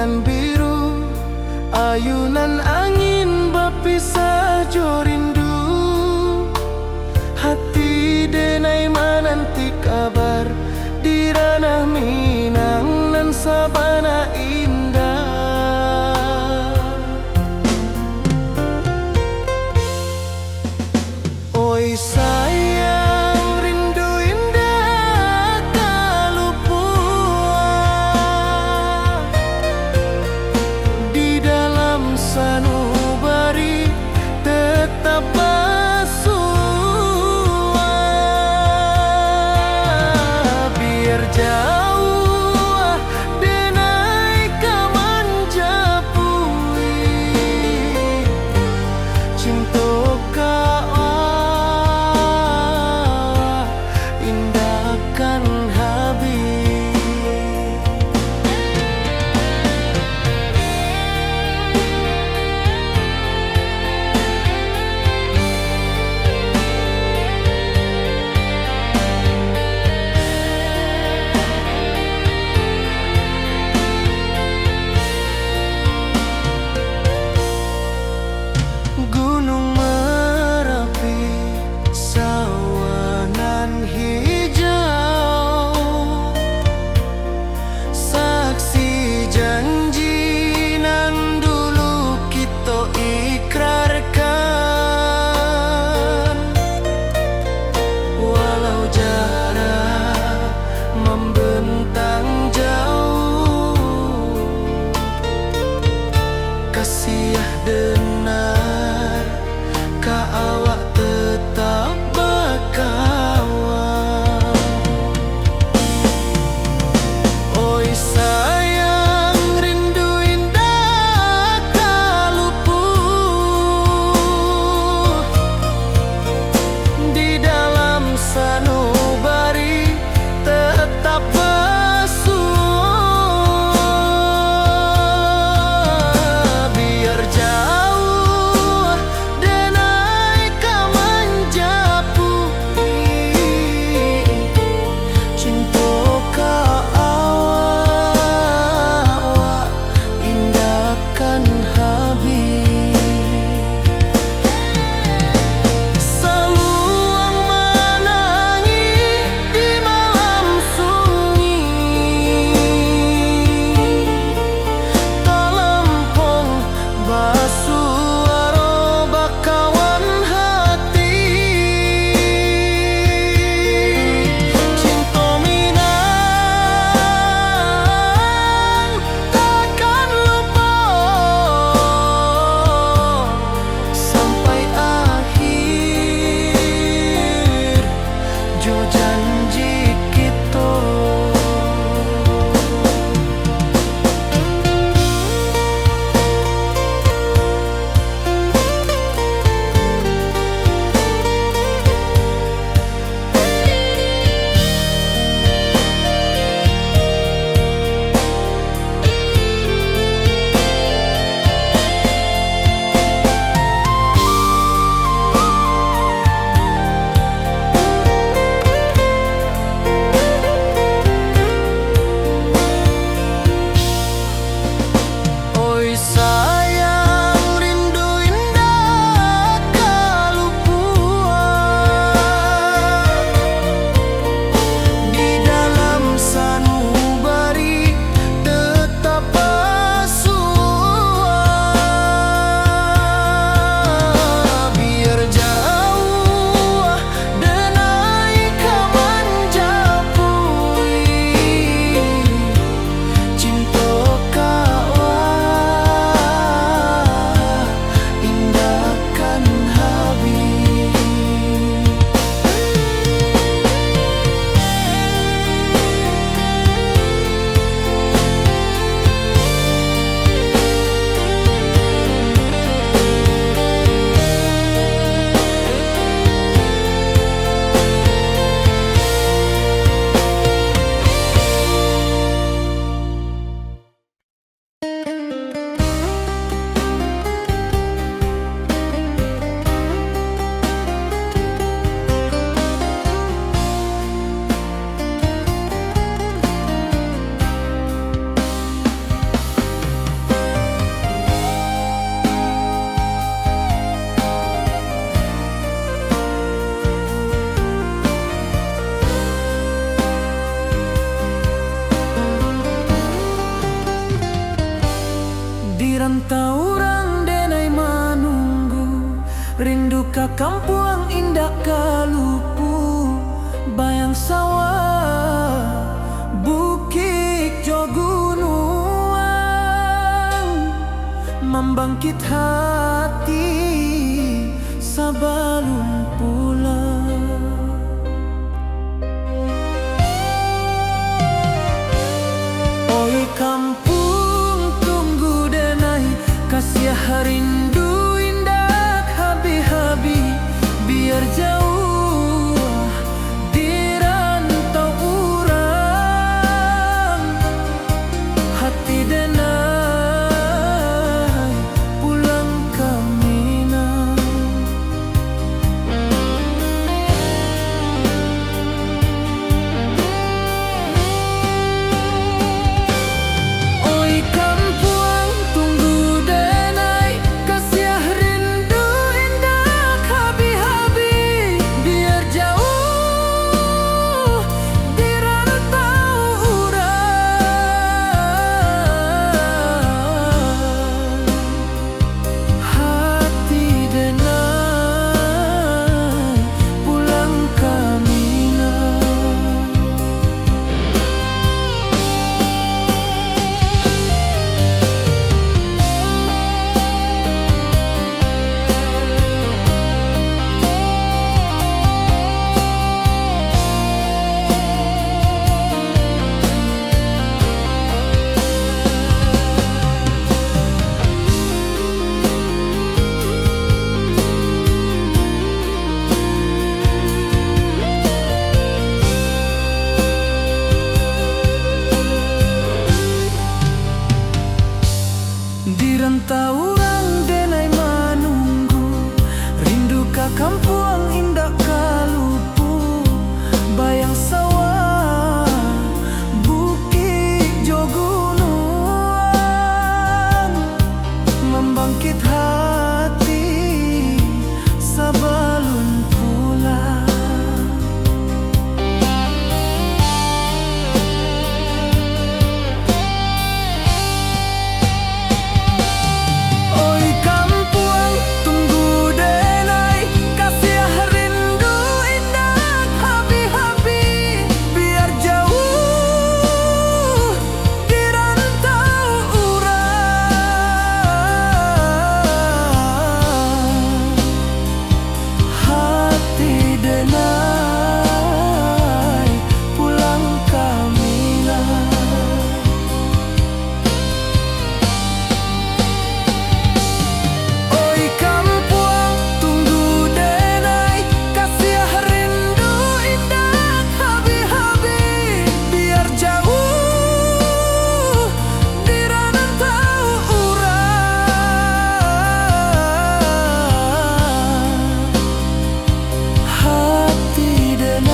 bulan biru, ayunan angin berpisah jo rindu. Hati denai menanti kabar di ranah Minang nan sabana indah. Oi sayang, rindu indah kalupua di dalam sanubari tetap bersua. Biar jauh denai kaman japui cinta indahkan habis. Gunung Merapi, sawanan hijau, ka kampung indah kalupu, bayang sawah, bukit jo gunung, membangkit hati sebelum pulang. Oi kampung tunggu denai, kasih rindu indah habi-habi, biar jauh di rantau urang, hati denai pulang ke Minang. Oi kampung tunggu denai, kasih rindu indah habi-habi, biar jauh di rantau urang, hati denai pulang ke Minang. Di rantau urang denai menunggu, rindu ka kampung indah kalupu, bayang sawah, bukit jo gunung, membangkit hati sebelum pulang. Oi kampung tunggu denai, kasih rindu indah habi-habi, biar jauh di rantau urang, hati denai pulang ke Minang. Oi kampung tunggu denai, kasih rindu indah habi-habi, biar jauh di rantau urang, hati denai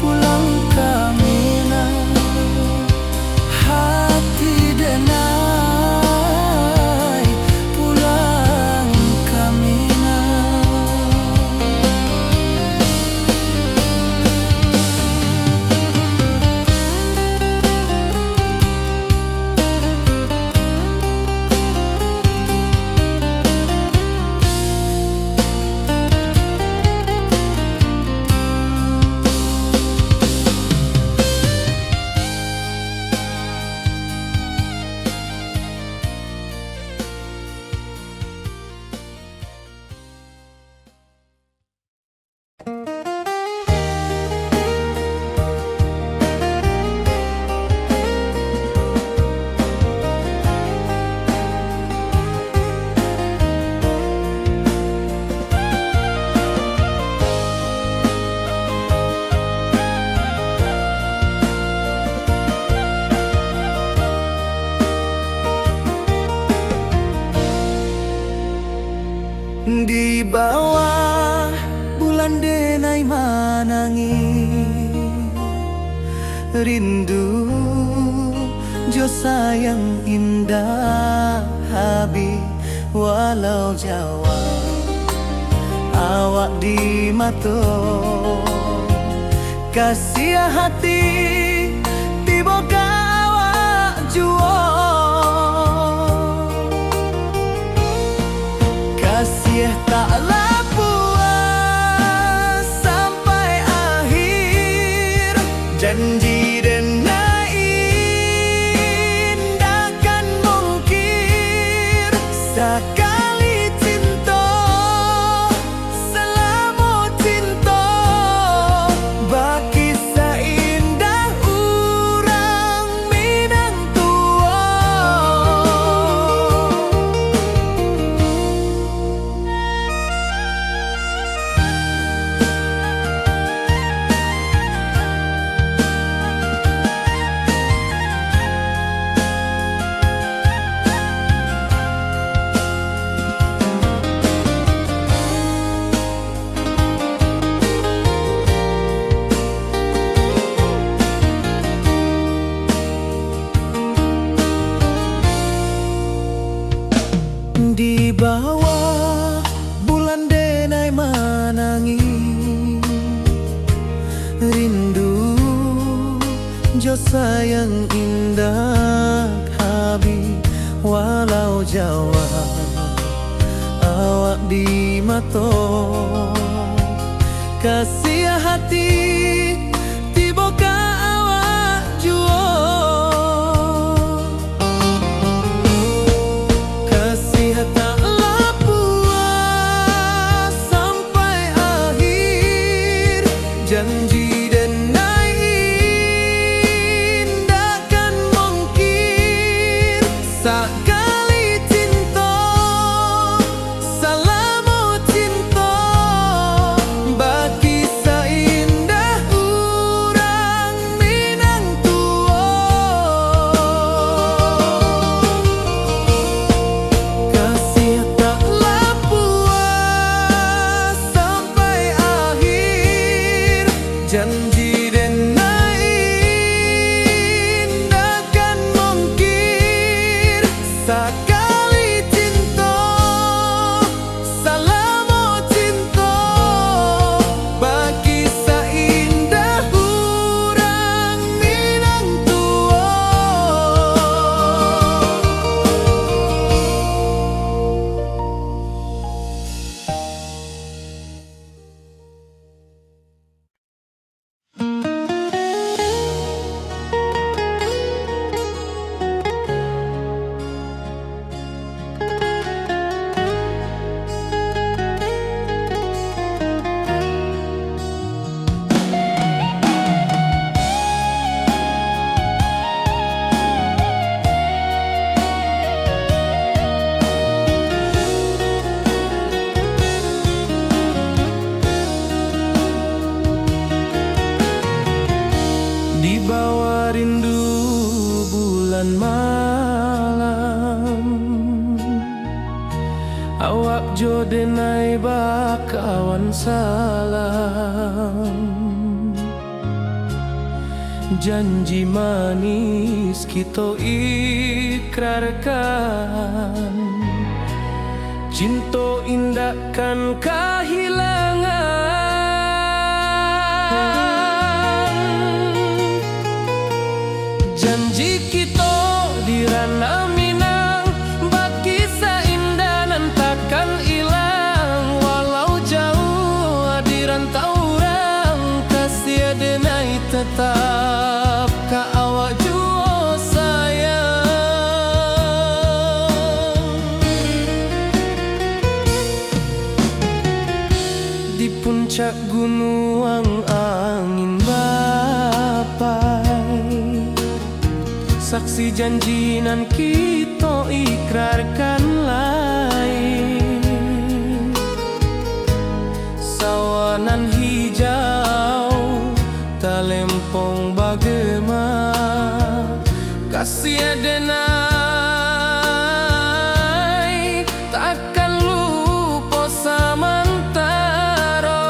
pulang ke Minang, hati denai pulang ke Minang. Di bawah bulan denai manangis, rindu jo sayang indah habi, walau Jawa awak di mato, kasih hati tiba awak jual. Janji denai indah kan mungkir sekali cinta selama cinta baki seindah urang minang tua. Di bawah bulan denai manangi rindu jo sayang indah habi walau jawa awak di mato kasih hati tiba ka awak juo. Taklah puas sampai akhir janji denai indah kan mungkir sekali cinta selama cinta baki seindah urang minang tua. Kasih taklah puas sampai akhir janji denai indah kan mungkir sekali cinta selama cinta baki seindah urang minang tua. Di bawah rindu bulan malam awak jo denai bakawan salam janji manis kita ikrarkan cinta indah kan kehilangan. Janji kita di ranah Minang baki seindah nan takkan hilang walau jauh di rantau orang kasih denai tetap ka awak jua sayang. Di puncak gunung angin bapai saksi janji nan kita ikrarkan lain sawanan hijau talempong bagema kasih denai takkan lupa samantara.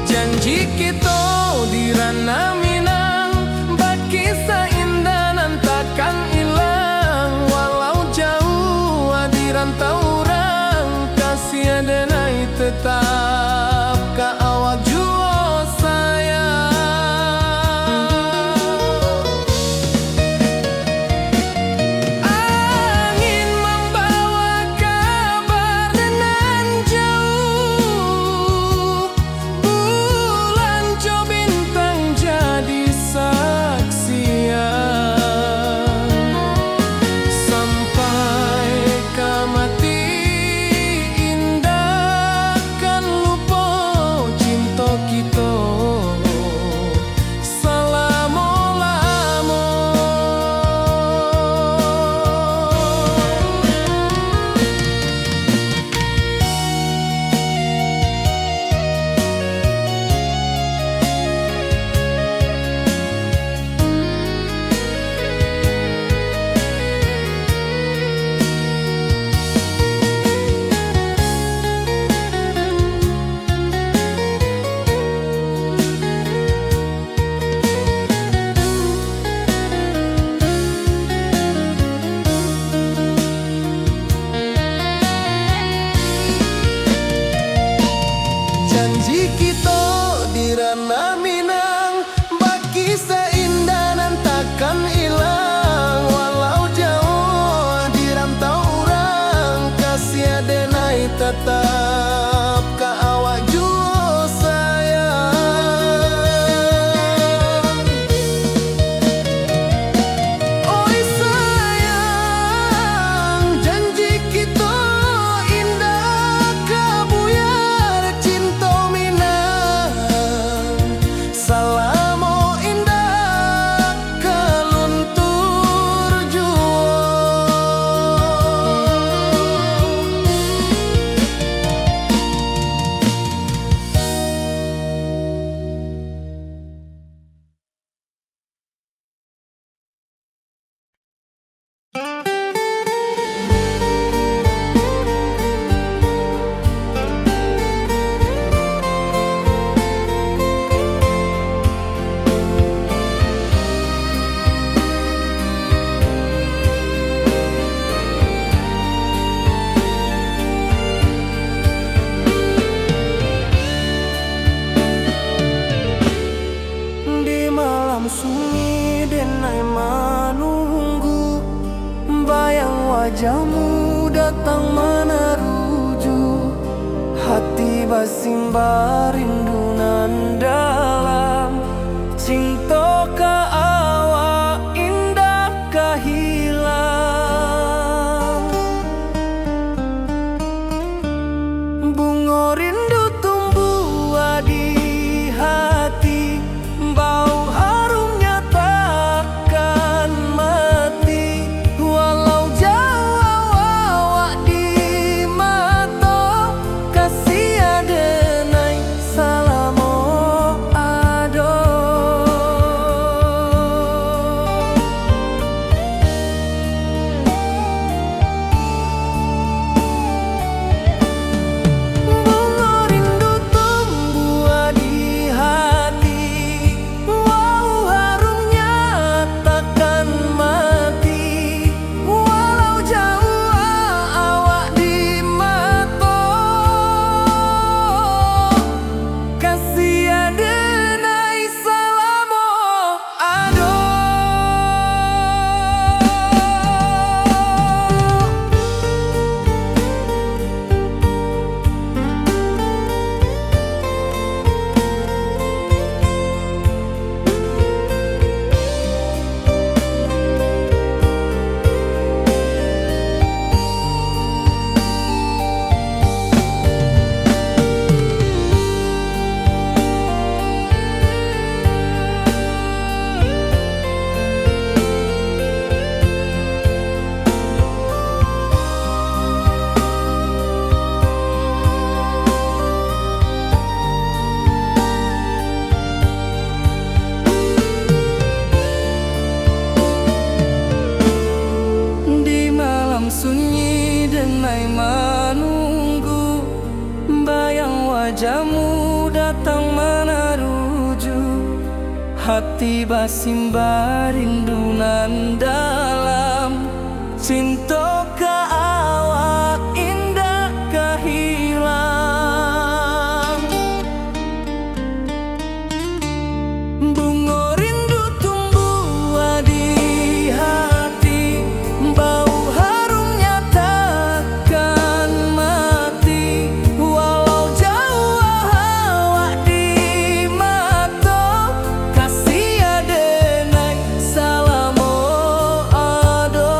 Janji kita di ranah Minang baki seindah nan takkan hilang walau jauh di rantau orang kasih denai tetap ka awak jua sayang. Angin membawa kabar nan jauh Janji kita di ranah Minang, baki seindah nan takkan hilang. Walau jauh di rantau orang, kasih denai tetap ka awak jua sayang. Oi sayang, janji kita indah kabuyar cinta Minang. Salamo indah kaluntur jua. Di malam sunyi denai menunggu, bayang wajahmu datang meneruju. Hati basimba rindu nan dalam, cinta ka awak indah ka hilang. Bunga rindu tumbuh di hati, bau harumnya takkan mati. Walau jauh awak di mata, kasih adenai salamo ado. Bunga rindu tumbuh di hati, wow harumnya takkan mati. Walau jauh awak di mata, kasih adenai salamo ado. Di malam sunyi denai menunggu, bayang wajahmu datang meneruju. Hati basimba rindu nan dalam, cinta ka awak indah ka hilang. Bunga rindu tumbuh di hati, bau harumnya takkan mati. Walau jauh awak di mata, kasih adenai salamo ado.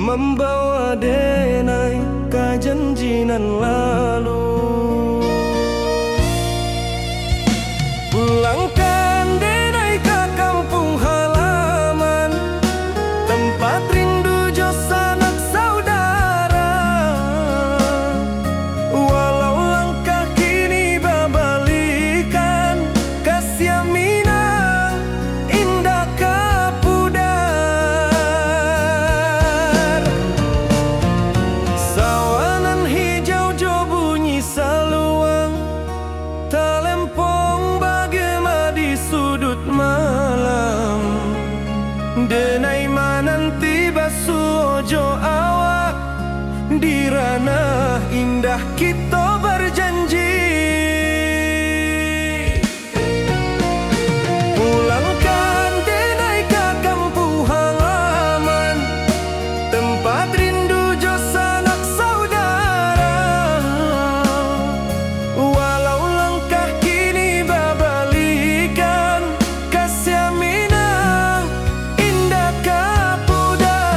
membawa denai ke janjinan lalu. Pulangkan denai ke kampung halaman, tempat rindu jo sanak saudara. Walau langkah kini babalikan, kasih Minang indah kapudar. Sawanan hijau jo bunyi saluang, talempong bagema di sudut malam. Denai mananti basuh ojo awak, di ranah indah kita berjanji. Pulangkan denai ke kampung halaman, tempat rindu jo sanak saudara. Walau langkah kini babalikan, kasih Minang indah kapudar.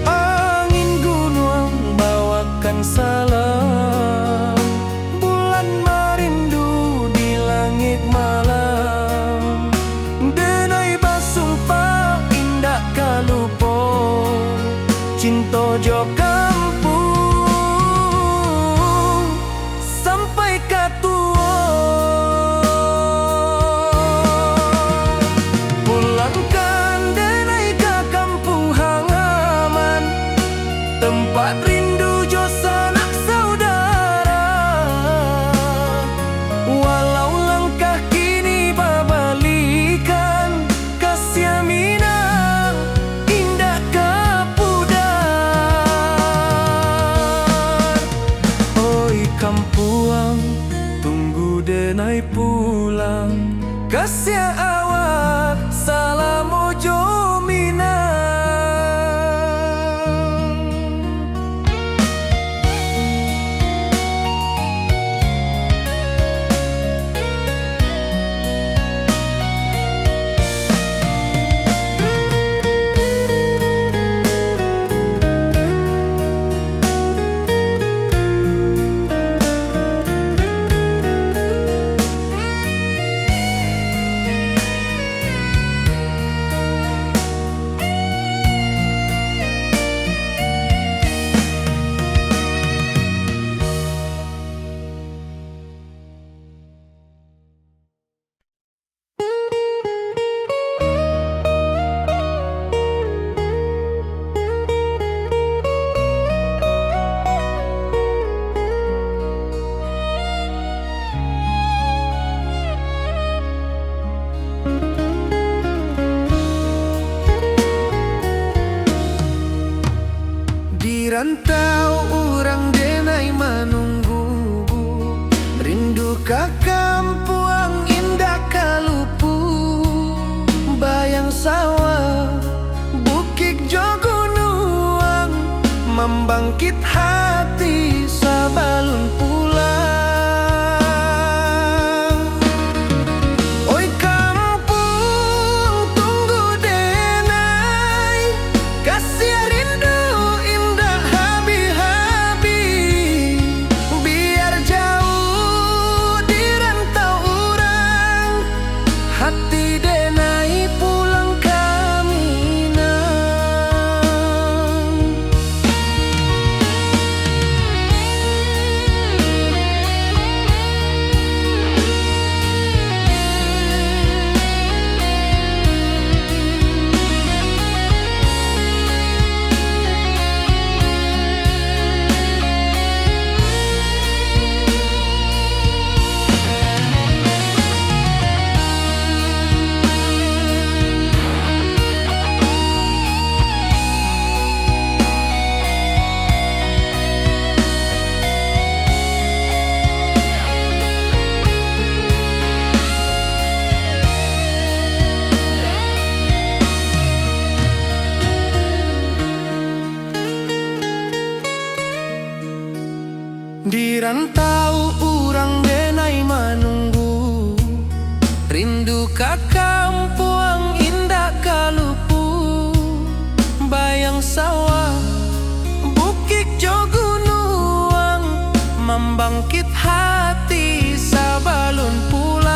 Angin gunung bawakan salam, bulan merindu di langit malam. Denai basumpah indah kalupo, cinta jo kampung sampai katua. Pulangkan denai ke kampung halaman, tempat rindu jo sanak saudara. Walau langkah kini babalikan, kasih Minang indah kapudar. Oi kampuang, tunggu denai pulang, kasih awak salam ojo Minang. Di rantau urang denai menunggu, rindu ka kampuang indah kalupu. Bayang sawah, bukit jo gunung, membangkit hati sabalun pulang. Oi kampung, tunggu denai, kasih rindu indah habi-habi. Biar jauh di rantau urang, hati denai pulang ke Minang. Rindu ka kampung indah kalupu, bayang sawah, bukit jo gunung, membangkit hati sabalun pulang.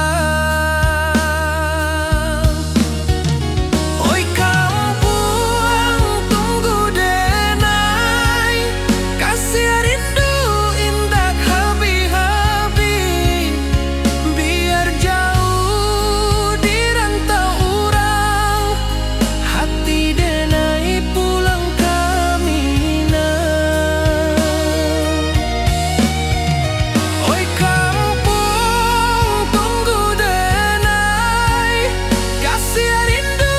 Oi kampung tunggu denai, kasih rindu indah habi-habi, biar jauh di rantau urang, hati denai pulang kami nah. Oi kampung tunggu denai, kasih rindu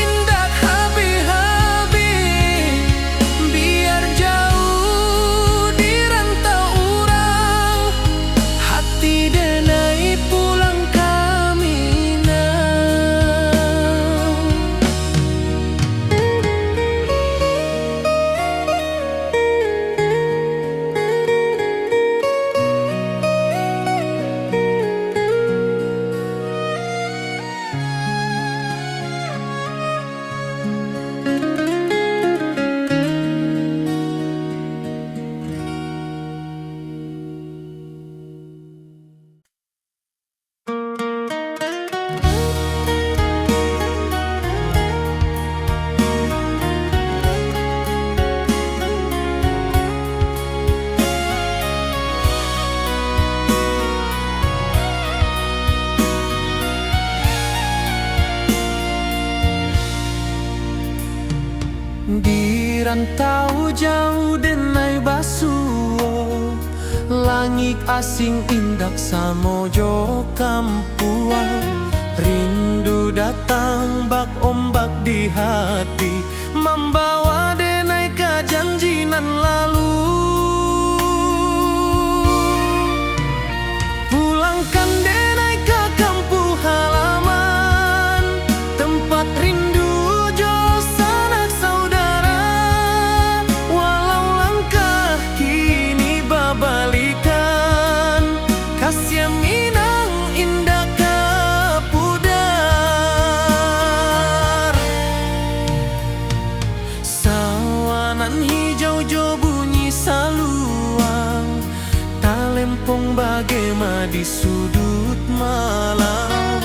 indah habi-habi, biar jauh di rantau urang, hati denai pulang kami nah. Di rantau jauh denai basuo, langit asing indak samojo kampuang. Rindu datang bak ombak di hati, membawa denai ke janjinan lalu. Pulangkan denai ke kampung halaman, tempat rindu jo sanak saudara. Walau langkah kini babalikan, kasih Minang indah ke pudar. Sawanan hijau jo bunyi saluang, talempong bagema di sudut malam.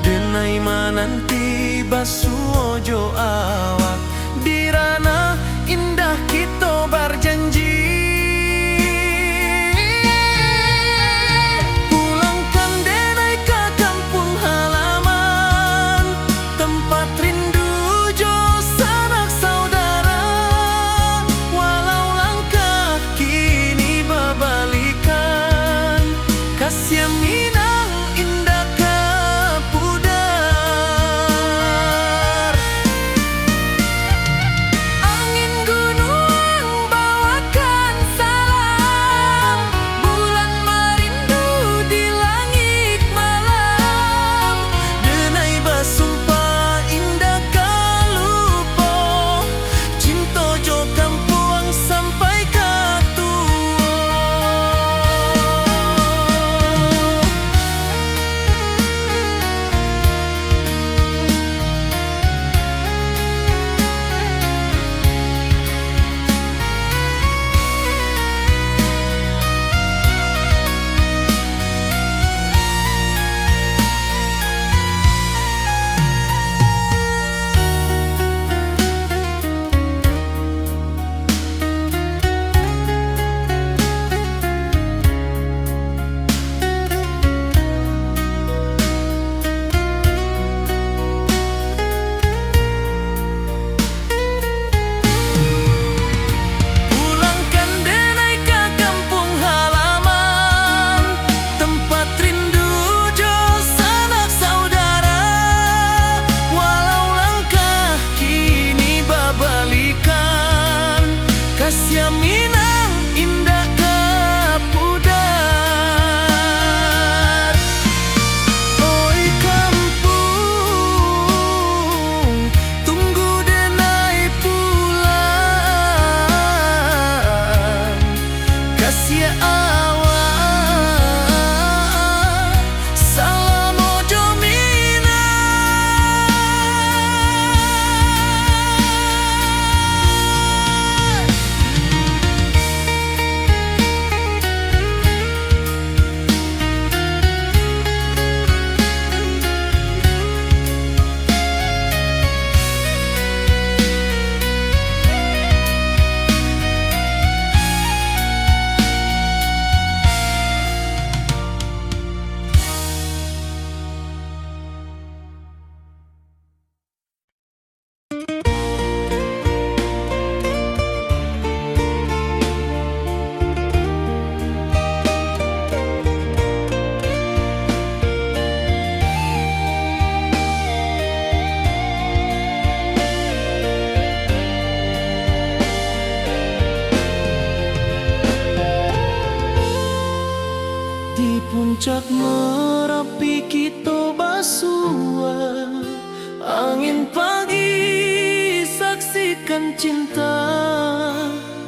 Denai mananti basuo jo awak, di ranah indah kita berjanji. Pulangkan denai ke kampung halaman, tempat rindu jo sanak saudara. Walau langkah kini babalikan, kasih Minang indah ke pudar.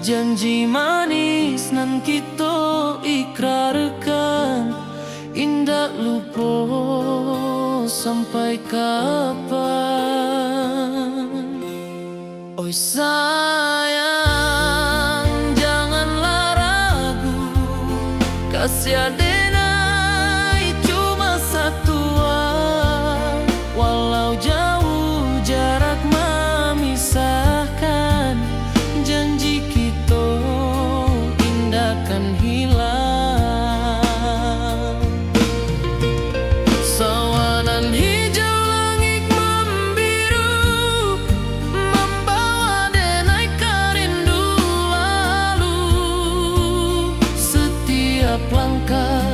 Janji manis nan kita ikrarkan, indah lupa sampai kapan. Oi sayang, janganlah ragu, kasih denai cuma satu. Walau jauh jarak memisahkan, janji kita indah kan hilang. Sawanan hijau langit membiru, membawa denai kerindu lalu. Setiap langkah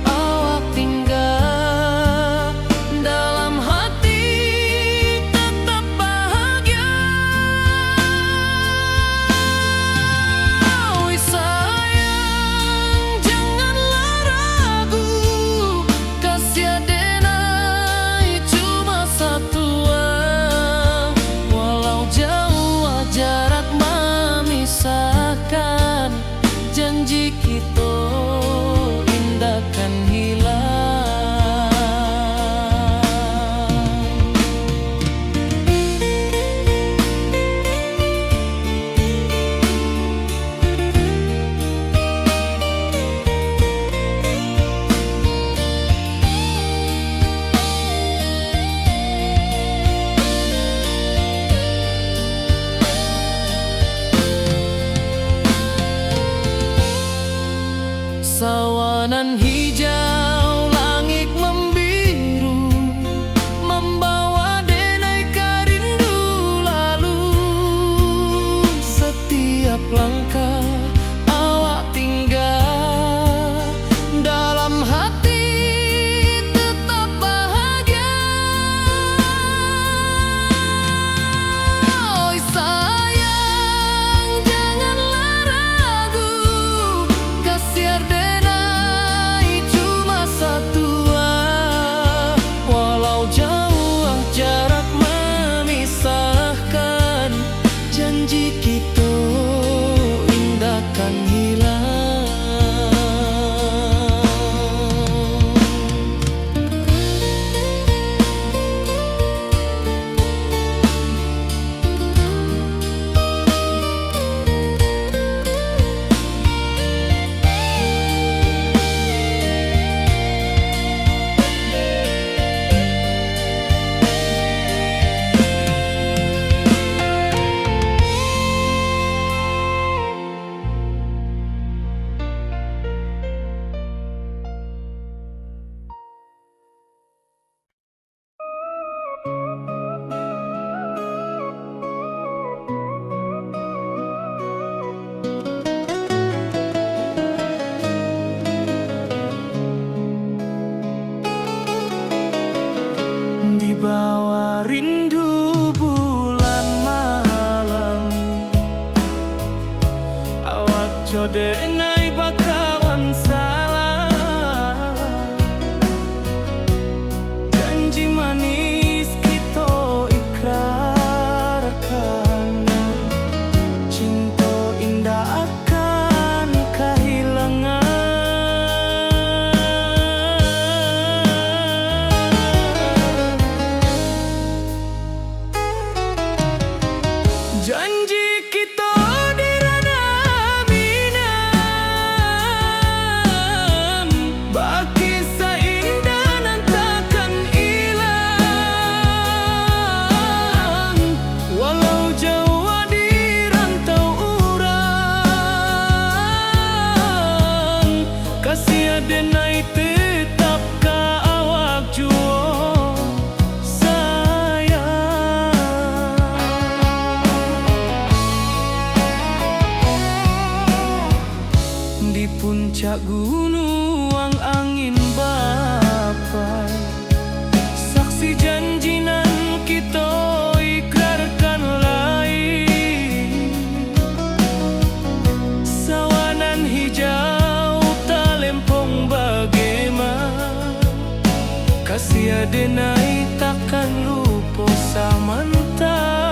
awak tinggal, dalam hati tetap bahagia. Oi sayang, janganlah ragu, kasih denai cuma satu. Walau jauh jarak memisahkan, janji kita indah kan hilang. Sawanan hijau langit membiru, membawa denai kerindu lalu. Setiap langkah awak tinggal, dalam hati tetap bahagia. Oi sayang, janganlah ragu, kasih denai cuma satu. Walau jauh jarak memisahkan, janji kita indah kan hilang. Di bawah rindu bulan malam, awak jodenai bakawan salah. Janji manis kita ikrarkan, cinta indah akan kehilangan. Janji kita di ranah minam, baki seindah nan takkan hilang. Walau jauh di rantau urang, kasih denai tetap ka awak jua. Di puncak gunung angin bapai, saksi janji nan kita ikrarkan lain. Sawanan hijau talempong bagaimana, kasih denai takkan lupa samantara.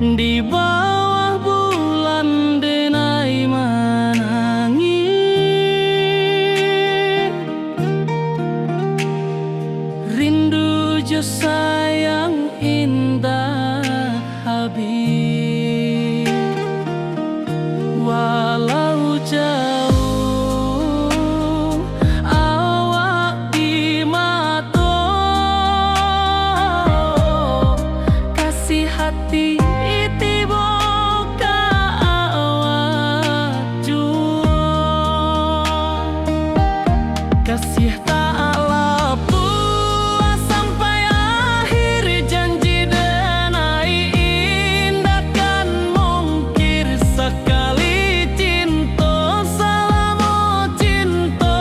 Di bawah bulan denai menangi, rindu jo sayang indah habis. Walau jauh awak di mata, kasih hati kasih tak puas sampai akhir, janji denai indah kan mungkir sekali cinta, selama cinta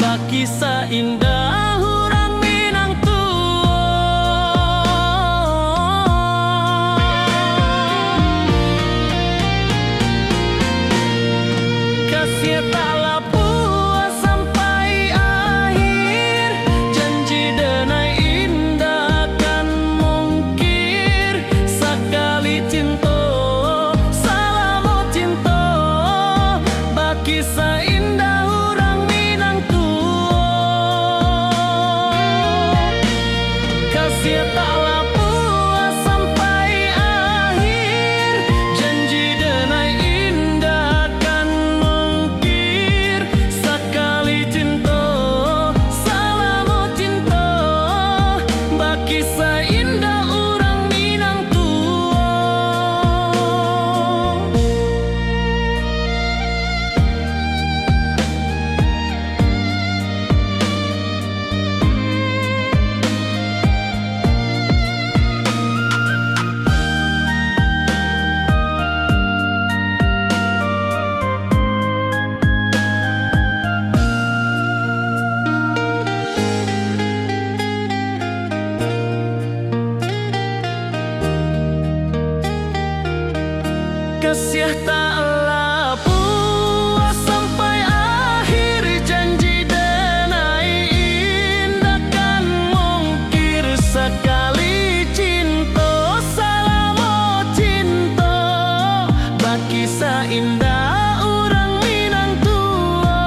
baki seindah urang Minang tua. Kasih tak kisah indah urang Minang tua. Kasih taklah puas sampai akhir, janji denai indah kan mungkir sekali cinta, selama cinta baki seindah urang Minang tua. Kasih taklah puas sampai akhir, janji denai indah kan mungkir sekali cinta, selama cinta baki seindah urang Minang tua.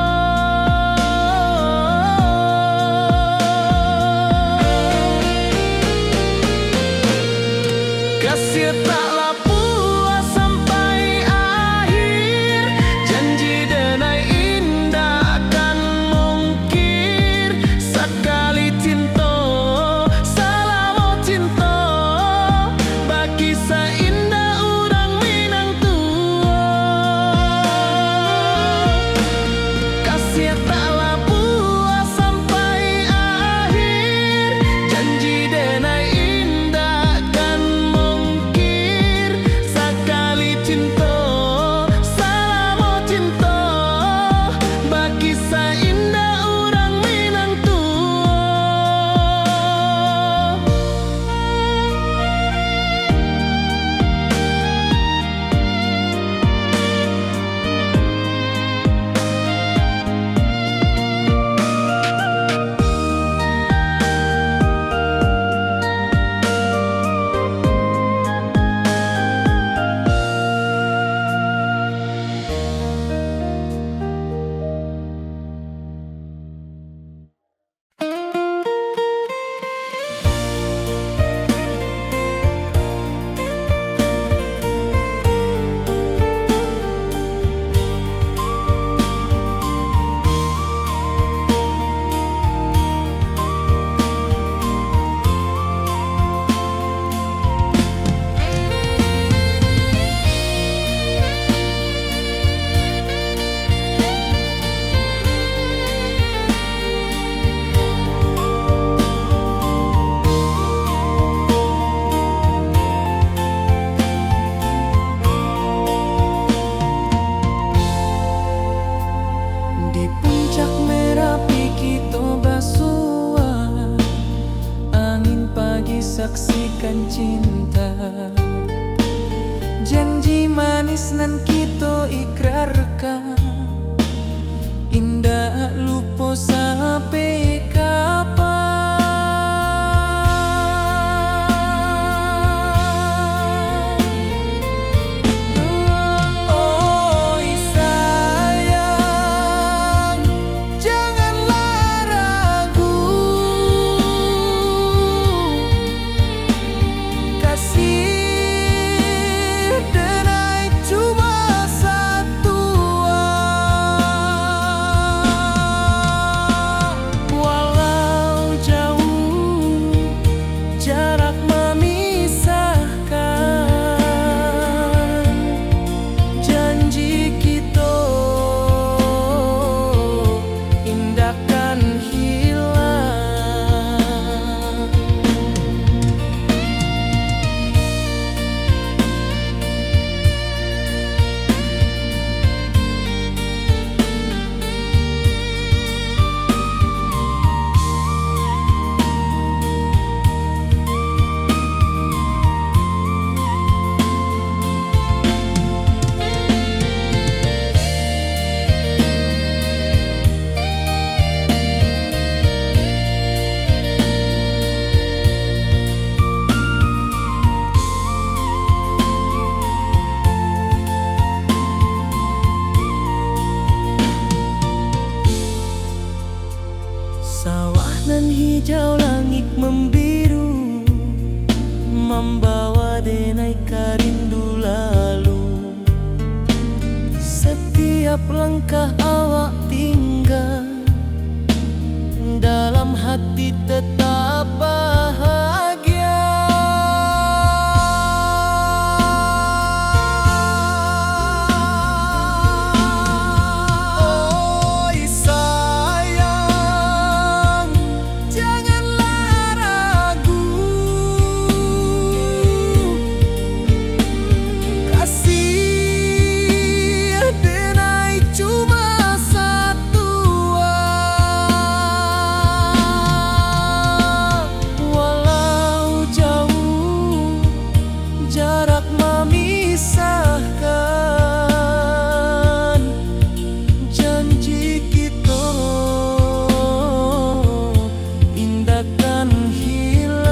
Kasih taklah puas sampai akhir, janji denai indah kan mungkir sekali cinta, selama cinta baki seindah urang Minang tua. Kasih taklah puas sampai akhir, janji denai indah kan mungkir sekali cinta, selama cinta baki seindah urang Minang tua. Di puncak Merapi kita bersua, angin pagi saksikan cinta, janji manis nan kita ikrarkan, indah lupa sampai kapan. membawa denai karindu lalu. Setiap langkah awak tinggal, dalam hati tetap bahagia. Oi sayang, janganlah ragu, kasih denai cuma satu. Walau jauh jarak memisahkan, janji kita indahkan hilang.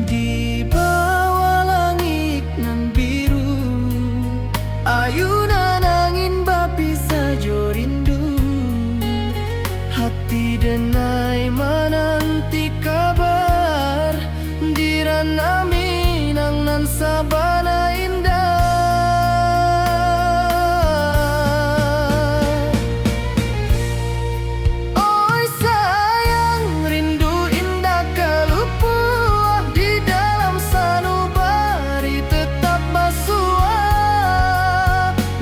Di bawah langit nan biru, ayunan angin bapisa jo rindu. Hati denai menanti kabar, di ranah Minang nan sabana indah. Oi sayang, rindu indah kalupua, di dalam sanubari tetap basua.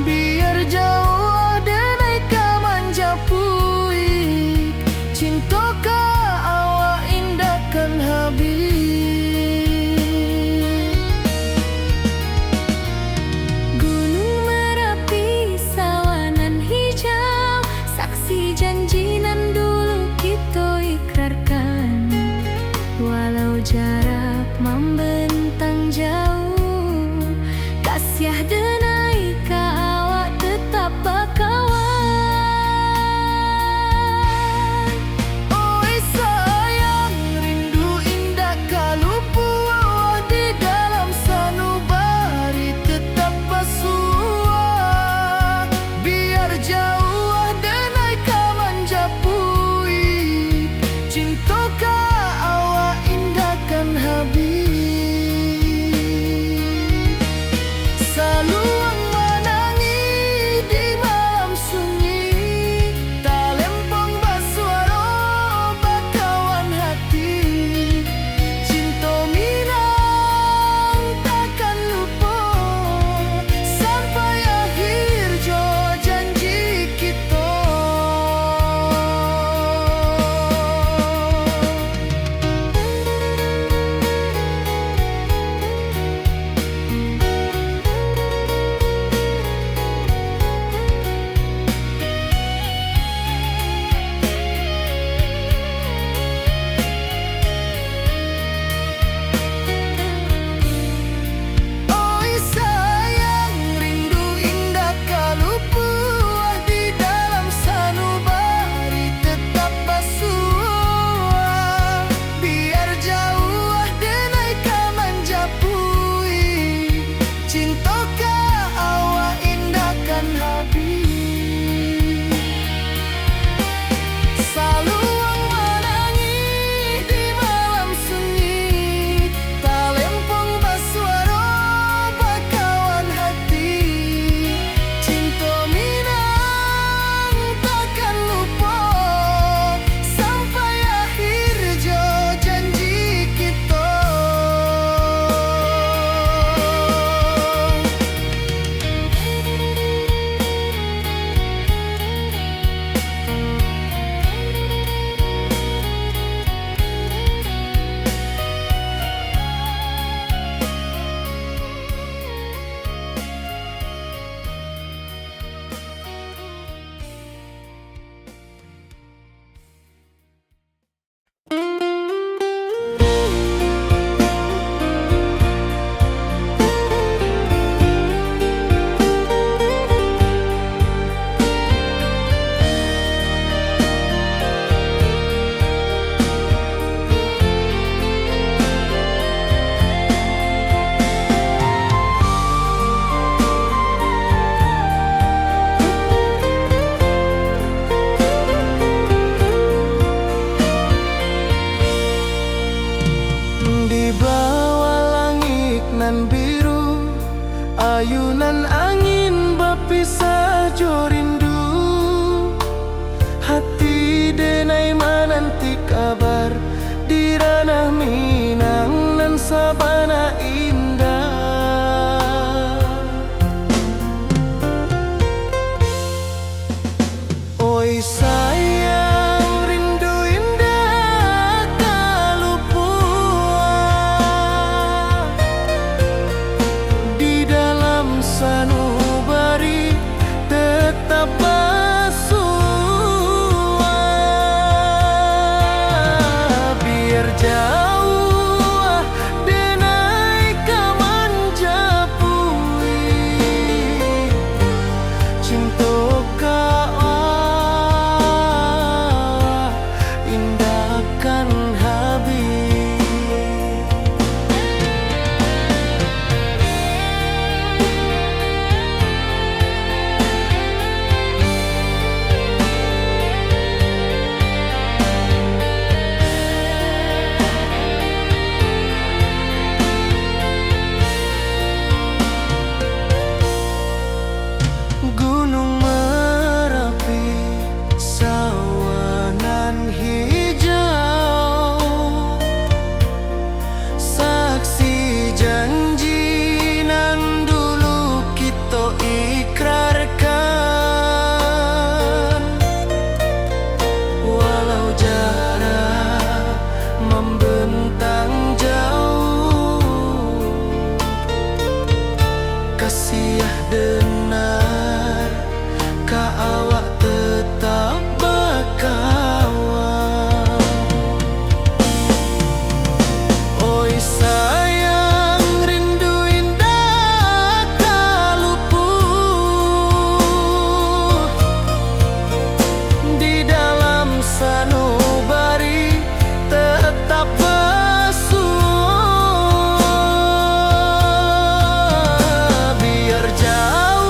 Biar jauh denai ka manjapui, cinta ka awak indahkan habis. Gunung Merapi, sawanan hijau, saksi janji nan dulu kita ikrarkan. Walau jarak membentang jauh, kasih denai ka awak tetap bakawan. Oi sayang, rindu indah kalupua, di dalam sanubari tetap basua. Biar jauh denai ka manjapui, cinta ka awak indahkan habis. Selalu Ayunan angin berpisah jo rindu, hati denai menanti kabar di ranah Minang nan sabana indah. Oi sayang, rindu indah kalupua di dalam sanubari tetap bersua. Biar jauh denai kamanjapui cinta indahkan habis. Gunung Merapi, sawanan hijau, saksi janji nan dulu kita ikrarkan. Walau jarak membentang jauh, kasih denar ka awak tetap berkawan. Oi sayang, rindu indah kaluput di dalam sanubari tetap bersua. Biar jauh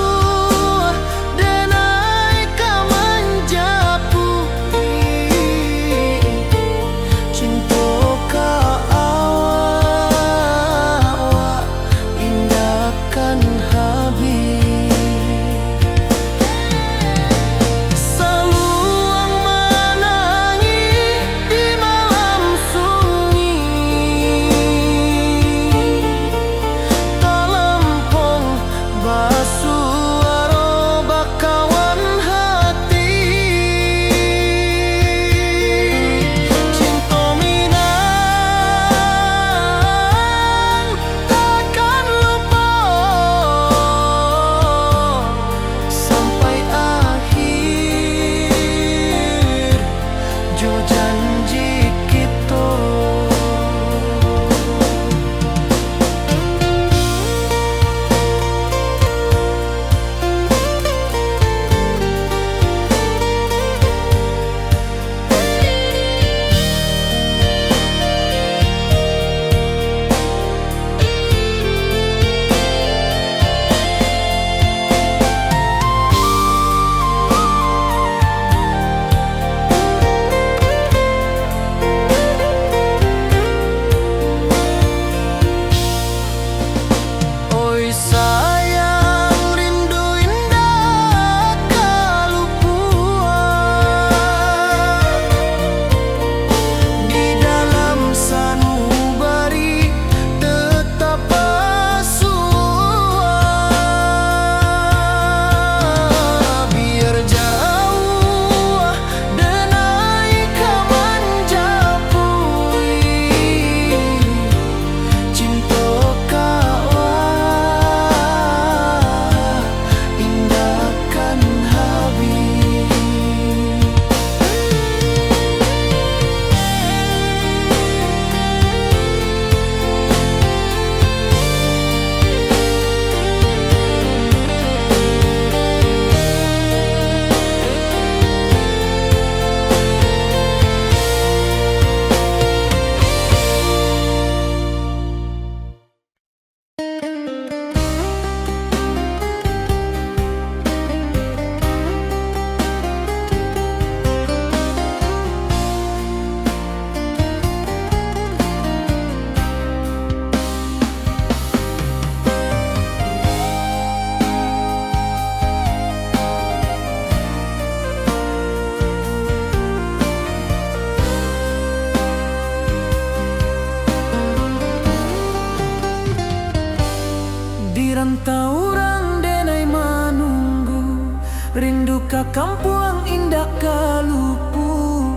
rantau orang denai manunggu, rindu ka kampung indah kalupu,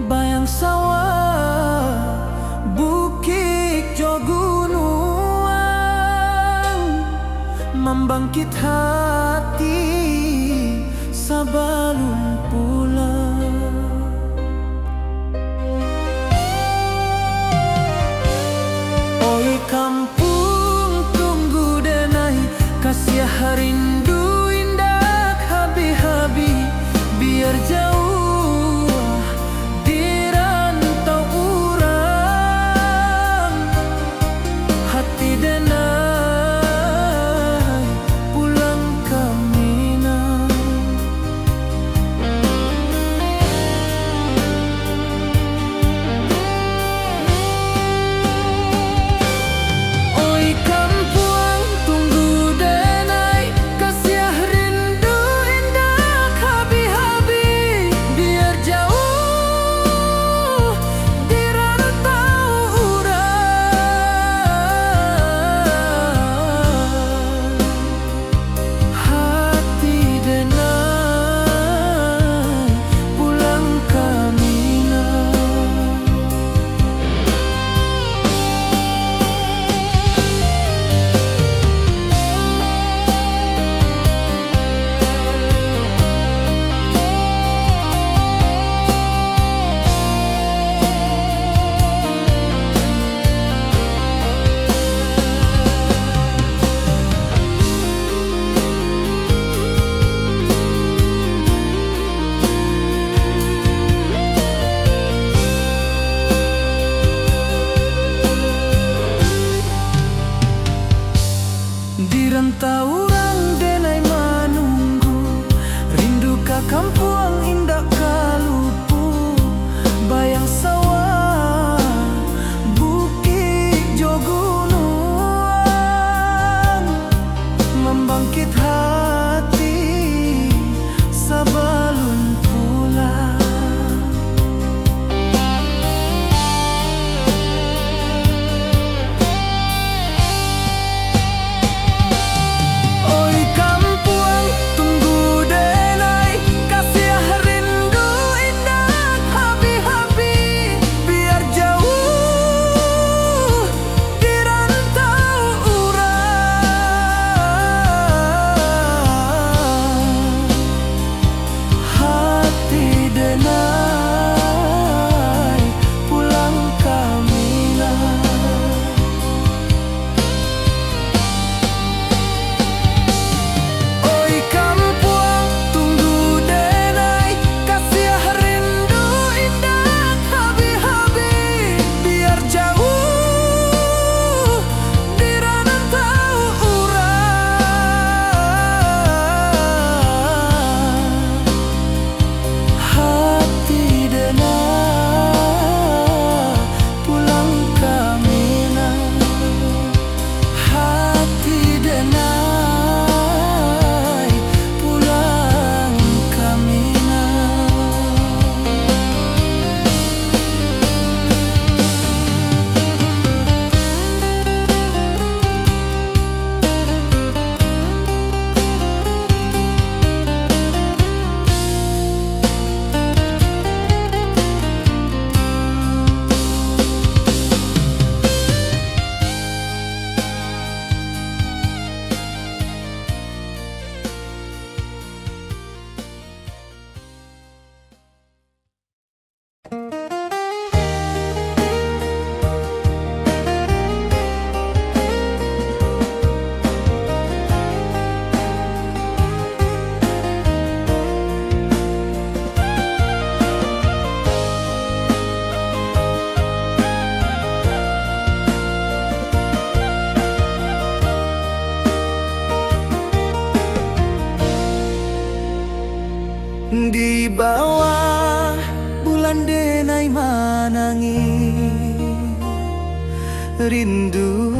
bayang sawah bukit jo gunung, membangkit hati sabalun pulang. Oi kampung tunggu denai, kasih rindu indah habi-habi, biar jauh di rantau urang, hati denai pulang ke Minang. Oi kampung tunggu denai, kasih rindu indah habi-habi, biar jauh di rantau urang, hati denai pulang ke Minang. Di rantau orang denai manunggu, rindu ka kampung indah kalupu, bayang sawah bukit jo gunung, membangkit hati sabalun pulang. Oi kampung tunggu denai, kasih rindu indah habi-habi, biar jauh di rantau urang, hati denai pulang ke Minang. Oi kampung tunggu denai, kasih rindu indah habi-habi, biar jauh di rantau urang, hati denai pulang ke Minang, hati denai pulang ke Minang. Di bawah bulan denai manangi, rindu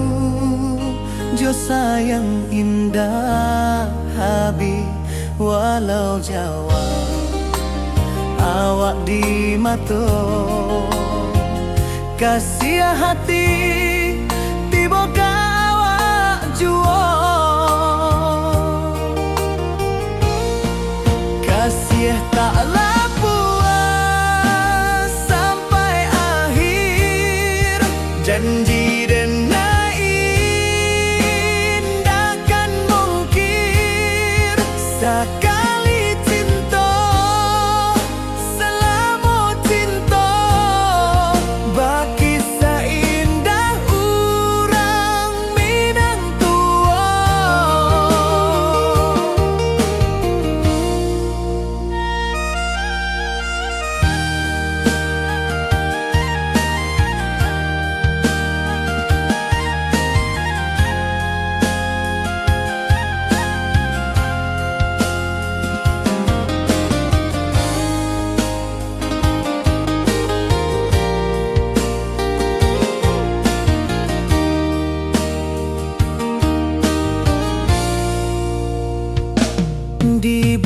jo sayang indah habi, walau Jawa awak di mato, kasih hati tiba kawa jual.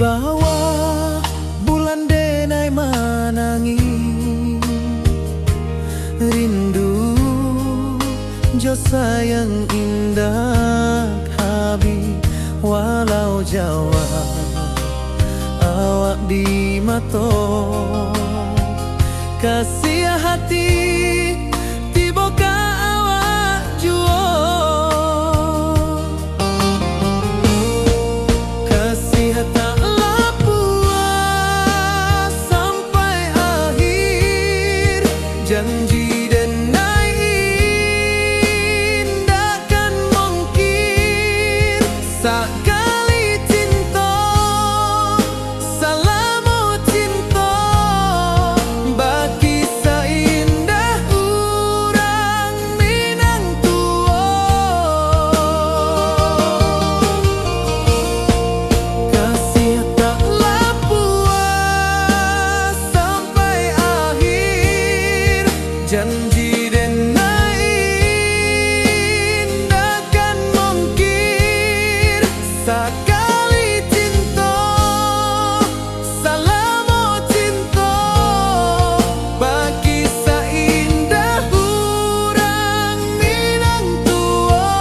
bawah bulan denai manangi rindu jo sayang indah habi walau Jawa awak di mato kasih hati tiboka awak juo kasih tak puas sampai akhir janji denai indah kan mungkin sekali cinta salamu cinta bagi seindah urang Minang tua kasih taklah puas sampai akhir janji denai indah kan mungkin sekali cinta salamu cinta bagi seindah urang Minang tua.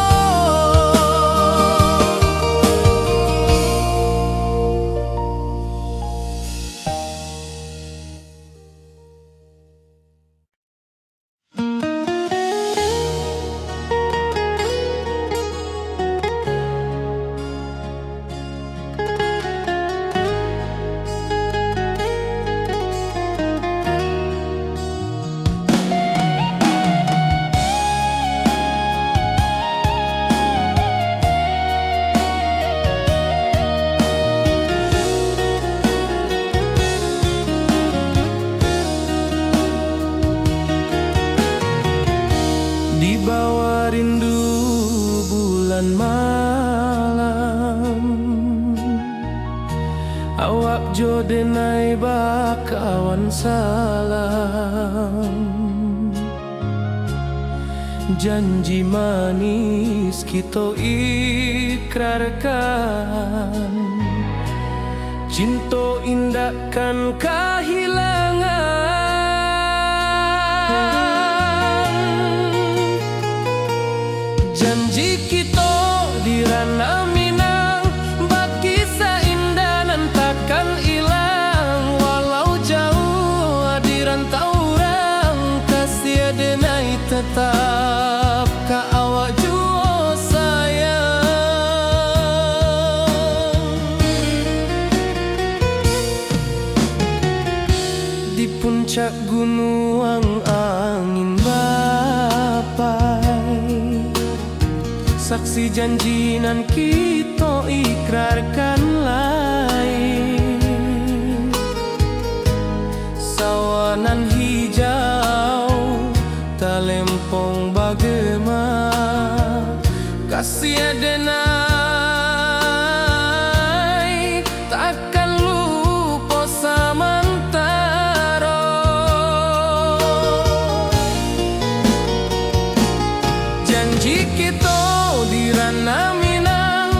Di bawah rindu bulan malam awak jo denai bakawan salam janji manis kita ikrarkan cinta indahkan kehilangan janji kita di ranah Minang bagi seindah nan takkan hilang walau jauh di rantau orang kasih denai tetap ka awak jua sayang di puncak gunung angin bapai saksi janji nan kita ikrarkan lain sawanan hijau talempong bagema kasih denai takkan lupa samantara janji kita di ranah Minang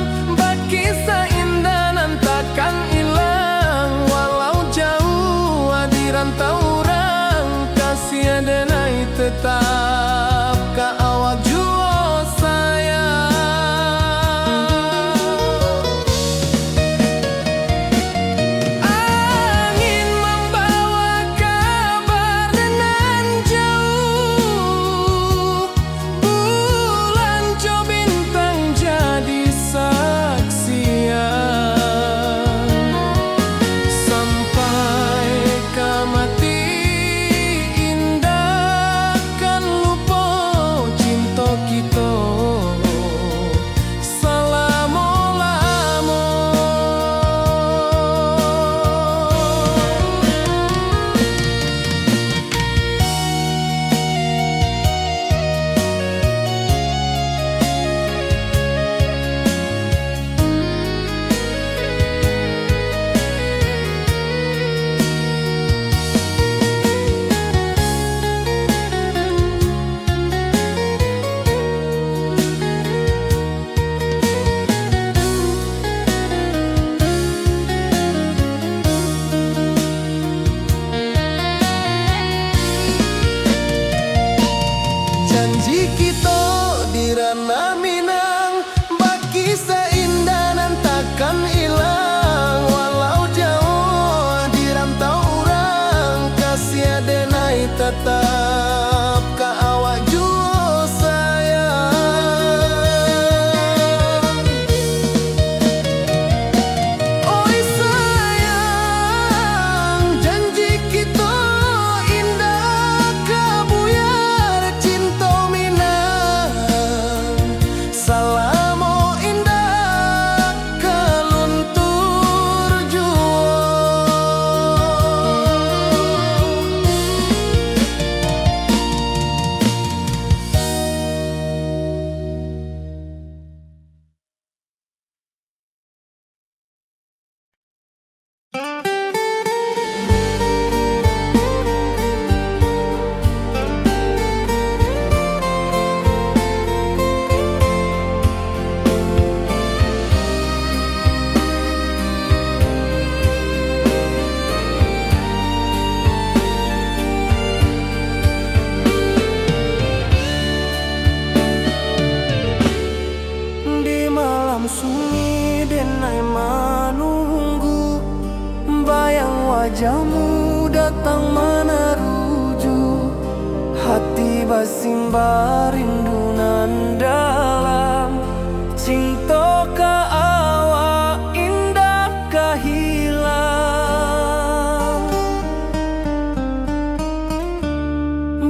sunyi denai menunggu, bayang wajahmu datang meneruju. Hati basimba rindu nan dalam, cinta ka awak indah ka hilang.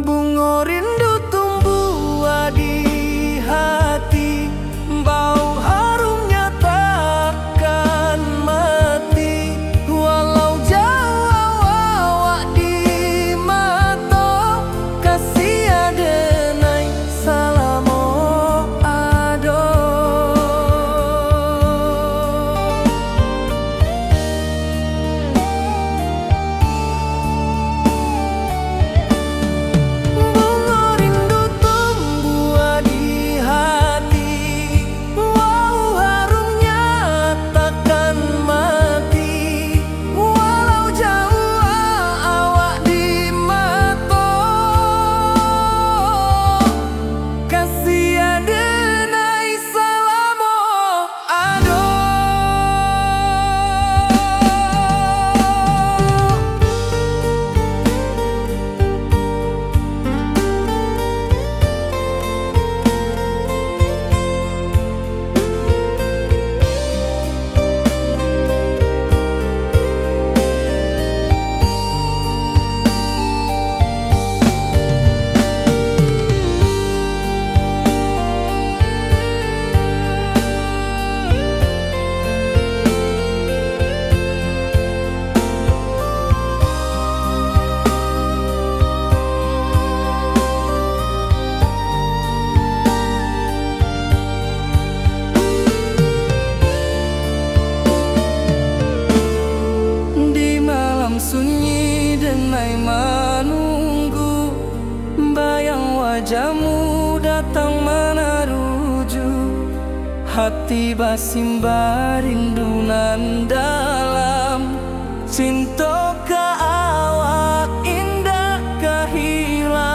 Bunga rindu tumbuh di hati, bau harumnya takkan mati. Walau jauh awak di mata, kasih adenai salamo ado. Bunga rindu tumbuh di hati, wow harumnya takkan mati. Walau jauh awak di mata, kasih adenai salamo ado. Di malam sunyi denai menunggu, bayang wajahmu datang meneruju. Hati basimba rindu nan dalam, cinta ka awak indah ka hilang.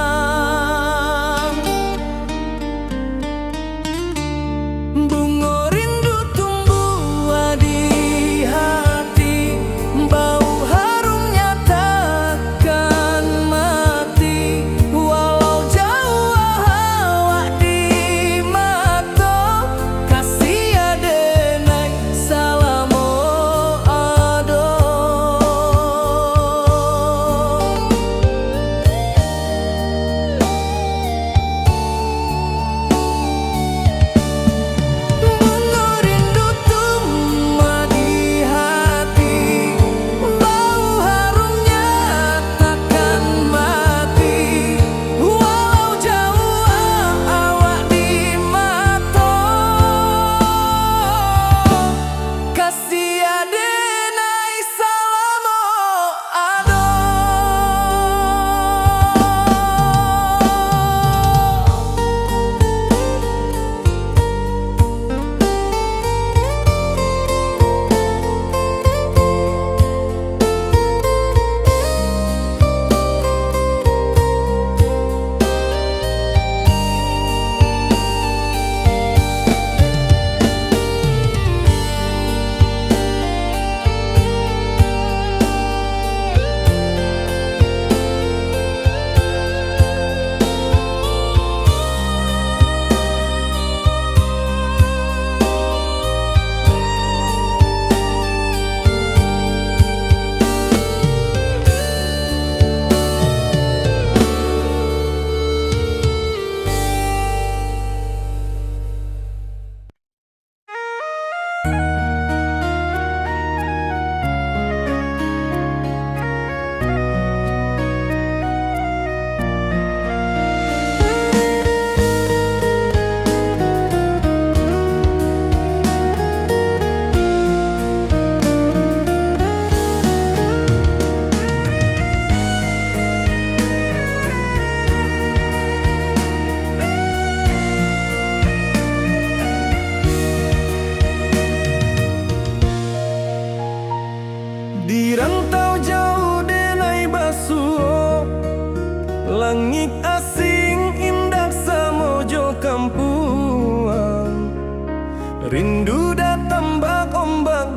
Bunga rindu tumbuh di hati, bau harumnya takkan mati. Walau jauh awak di mata, kasih adenai salamo ado.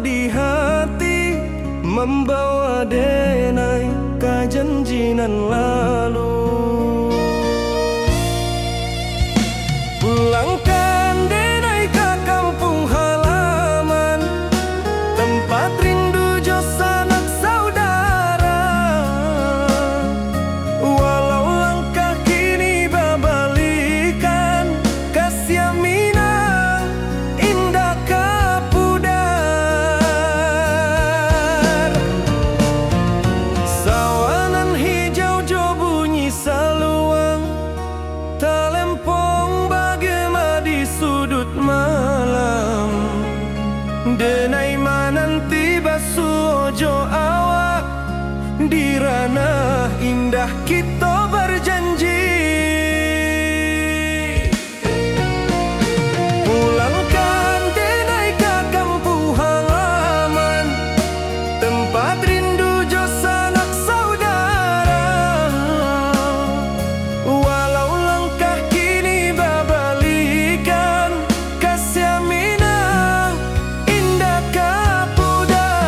di hati, membawa denai ke janjinan lalu. Pulangkan denai ke kampung halaman, tempat rindu jo sanak saudara. Walau langkah kini babalikan, kasih Minang indah kapudar. Sawanan hijau jo bunyi saluang, talempong bagema di sudut malam. Denai mananti basuojo awak, di ranah indah kita berjanji. Pulangkan denai ke kampung halaman, tempat rindu jo sanak saudara. Walau langkah kini babalikan, kasih Minang indah kapudar.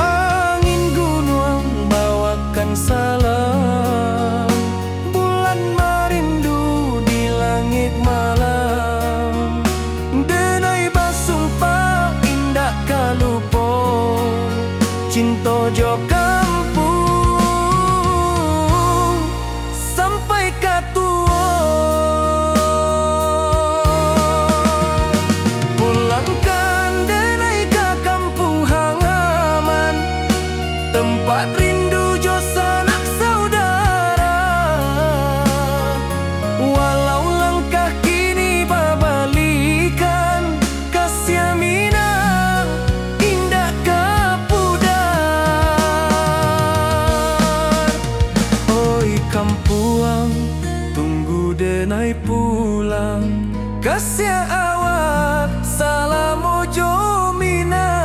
Angin gunung bawakan salam, bulan merindu di langit malam. Denai basumpah indah kalupo, cinta jo kampung sampai katua. Pulangkan denai ke kampung halaman, tempat rindu jo sanak saudara. Walau langkah kini babalikan, kasih Minang indah kapudar. Oi kampuang, tunggu denai pulang, kasih awak salam ojo Minang.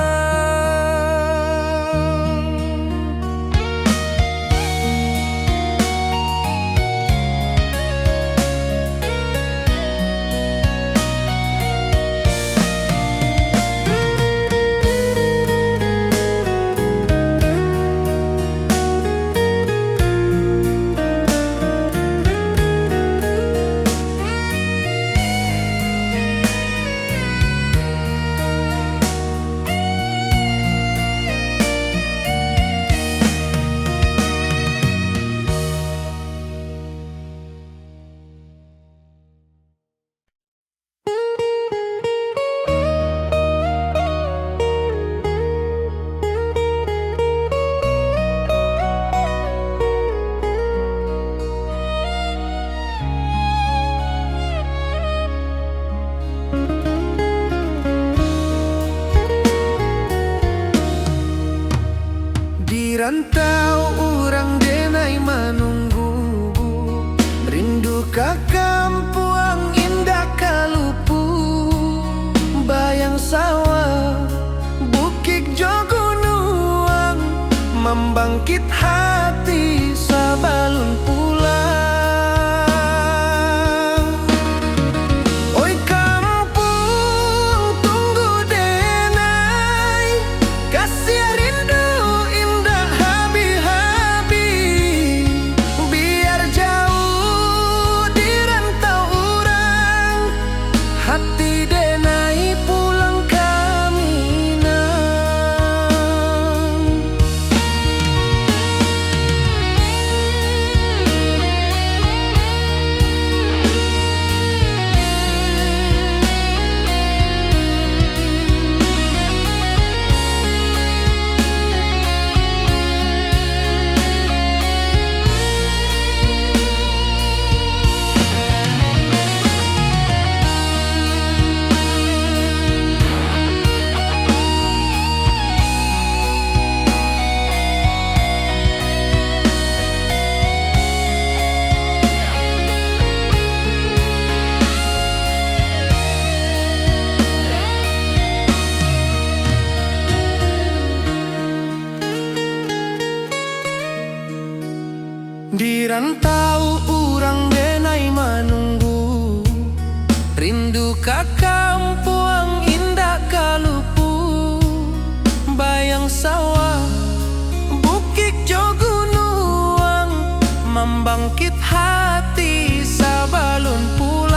Di rantau urang denai menunggu, rindu ka kampuang indah kalupu. Bayang sawah, bukit jo gunung, membangkit hati sabalun pulang. Oi kampung, tunggu denai, kasih rindu indah habi-habi. Biar jauh di rantau urang, hati denai pulang ke Minang. Di rantau urang denai manunggu, rindu ka kampung indah kalupu. Bayang sawah, bukit jo gunung, membangkit hati sabalun pulang.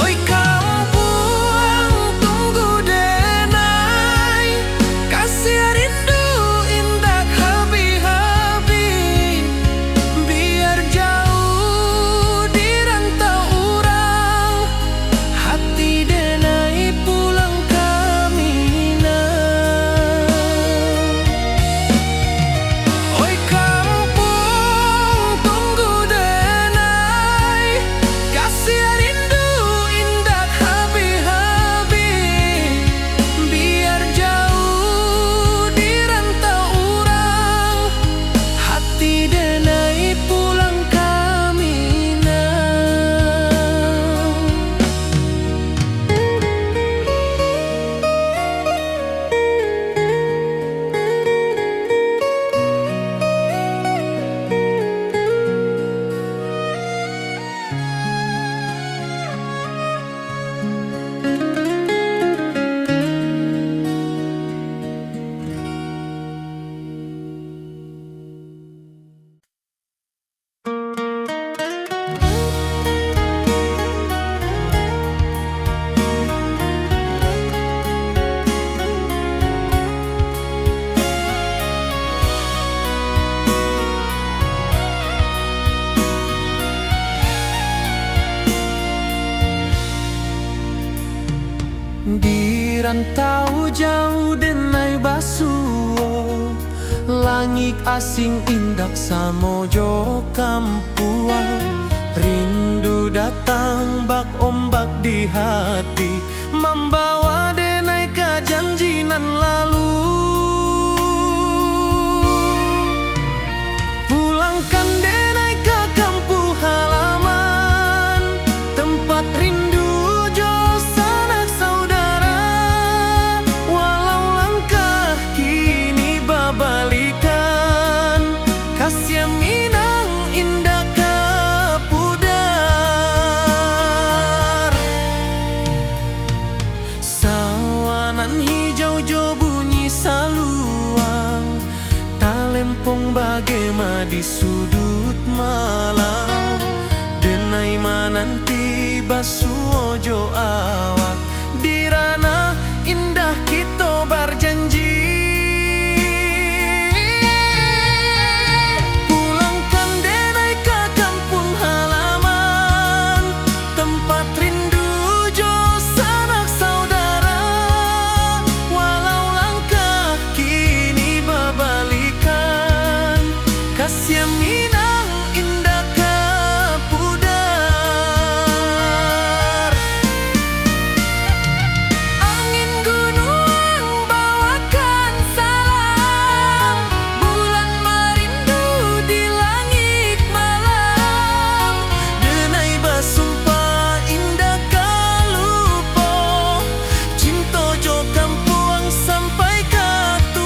Oi kampung tunggu denai, kasih rindu indah habi-habi. Biar jauh di rantau urang, hati denai pulang kamina. Oi kampung tunggu denai, kasih rindu indah habi-habi. Biar jauh di rantau urang, hati denai pulang kamina. Di rantau jauh denai basuo, langit asing indak samojo kampuan. Rindu datang bak ombak di hati, membawa denai ke janji nan lalu. Pulangkan denai ke kampung halaman, tempat rindu jo sanak saudara. Walau langkah kini babalikan, kasih minang indah kapudar. Sawanan hijau jo bunyi saluang, talempong bagema di sudut malam. Denai mananti basuo jo awak, di ranah indah kita berjanji. Pulangkan denai ke kampung halaman, tempat rindu jo sanak saudara. Walau langkah kini babalikan, kasih minang indah kapudar. Angin gunung bawakan salam, bulan merindu di langit malam. Denai basumpah indah kalupo, cinta jo kampuang sampai katua.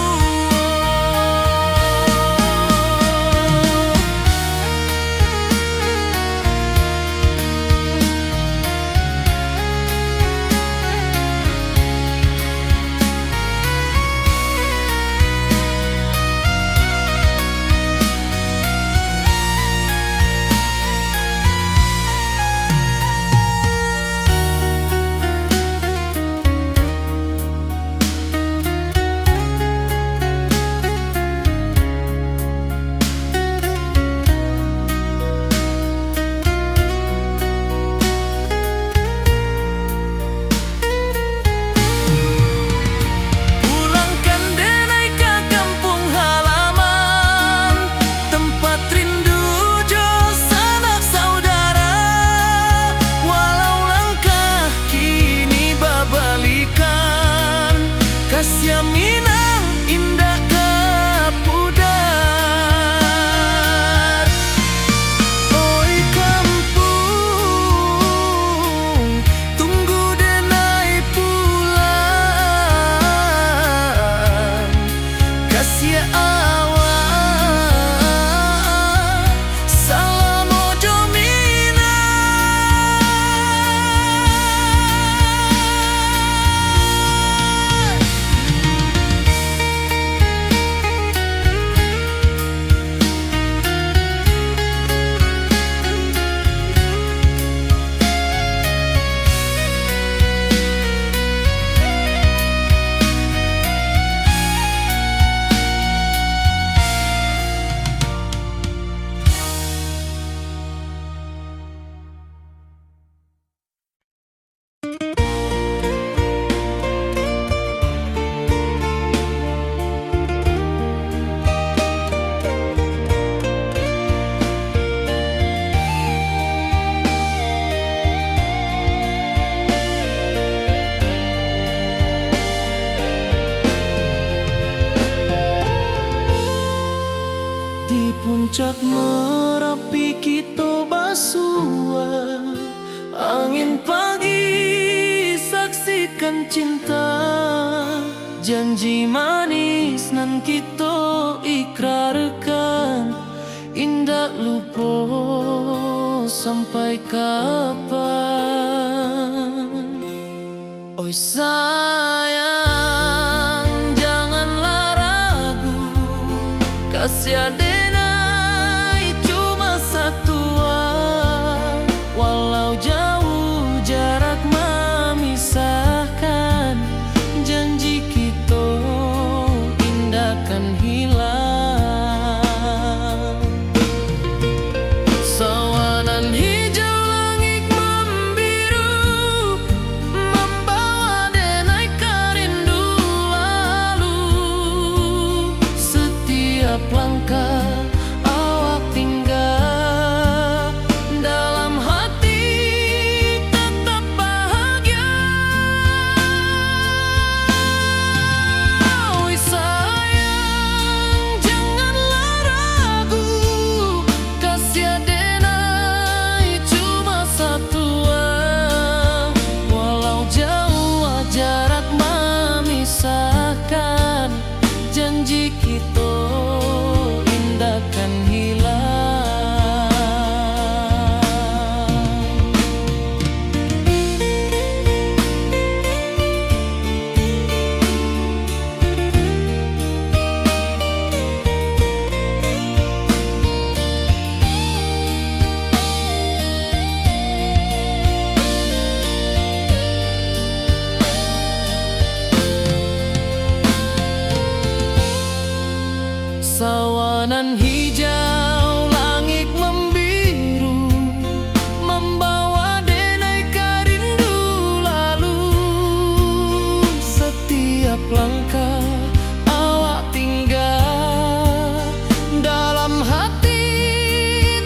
Pulangkan denai ke kampung halaman, tempat rindu jo sanak saudara. Walau langkah kini babalikan, kasih minang indah kapudar. Oi kampung tunggu denai pulang, kasih puncak Merapi kita basua, angin pagi saksikan cinta, janji manis nan kita ikrarkan, indah lupa sampai kapan. Oi sayang, janganlah ragu, kasih adenai cuma satu, walau jauh jarak memisahkan, janji kita indah kan hilang. Sawanan hijau langit membiru, membawa denai kerindu lalu. Setiap langkah awak tinggal, dalam hati tetap bahagia. Oi sayang, janganlah ragu, kasih adenai cuma satu, walau jauh jarak memisahkan, janji kita indah kan hilang. Sawanan hijau langit membiru, membawa denai kerindu lalu. Setiap langkah awak tinggal, dalam hati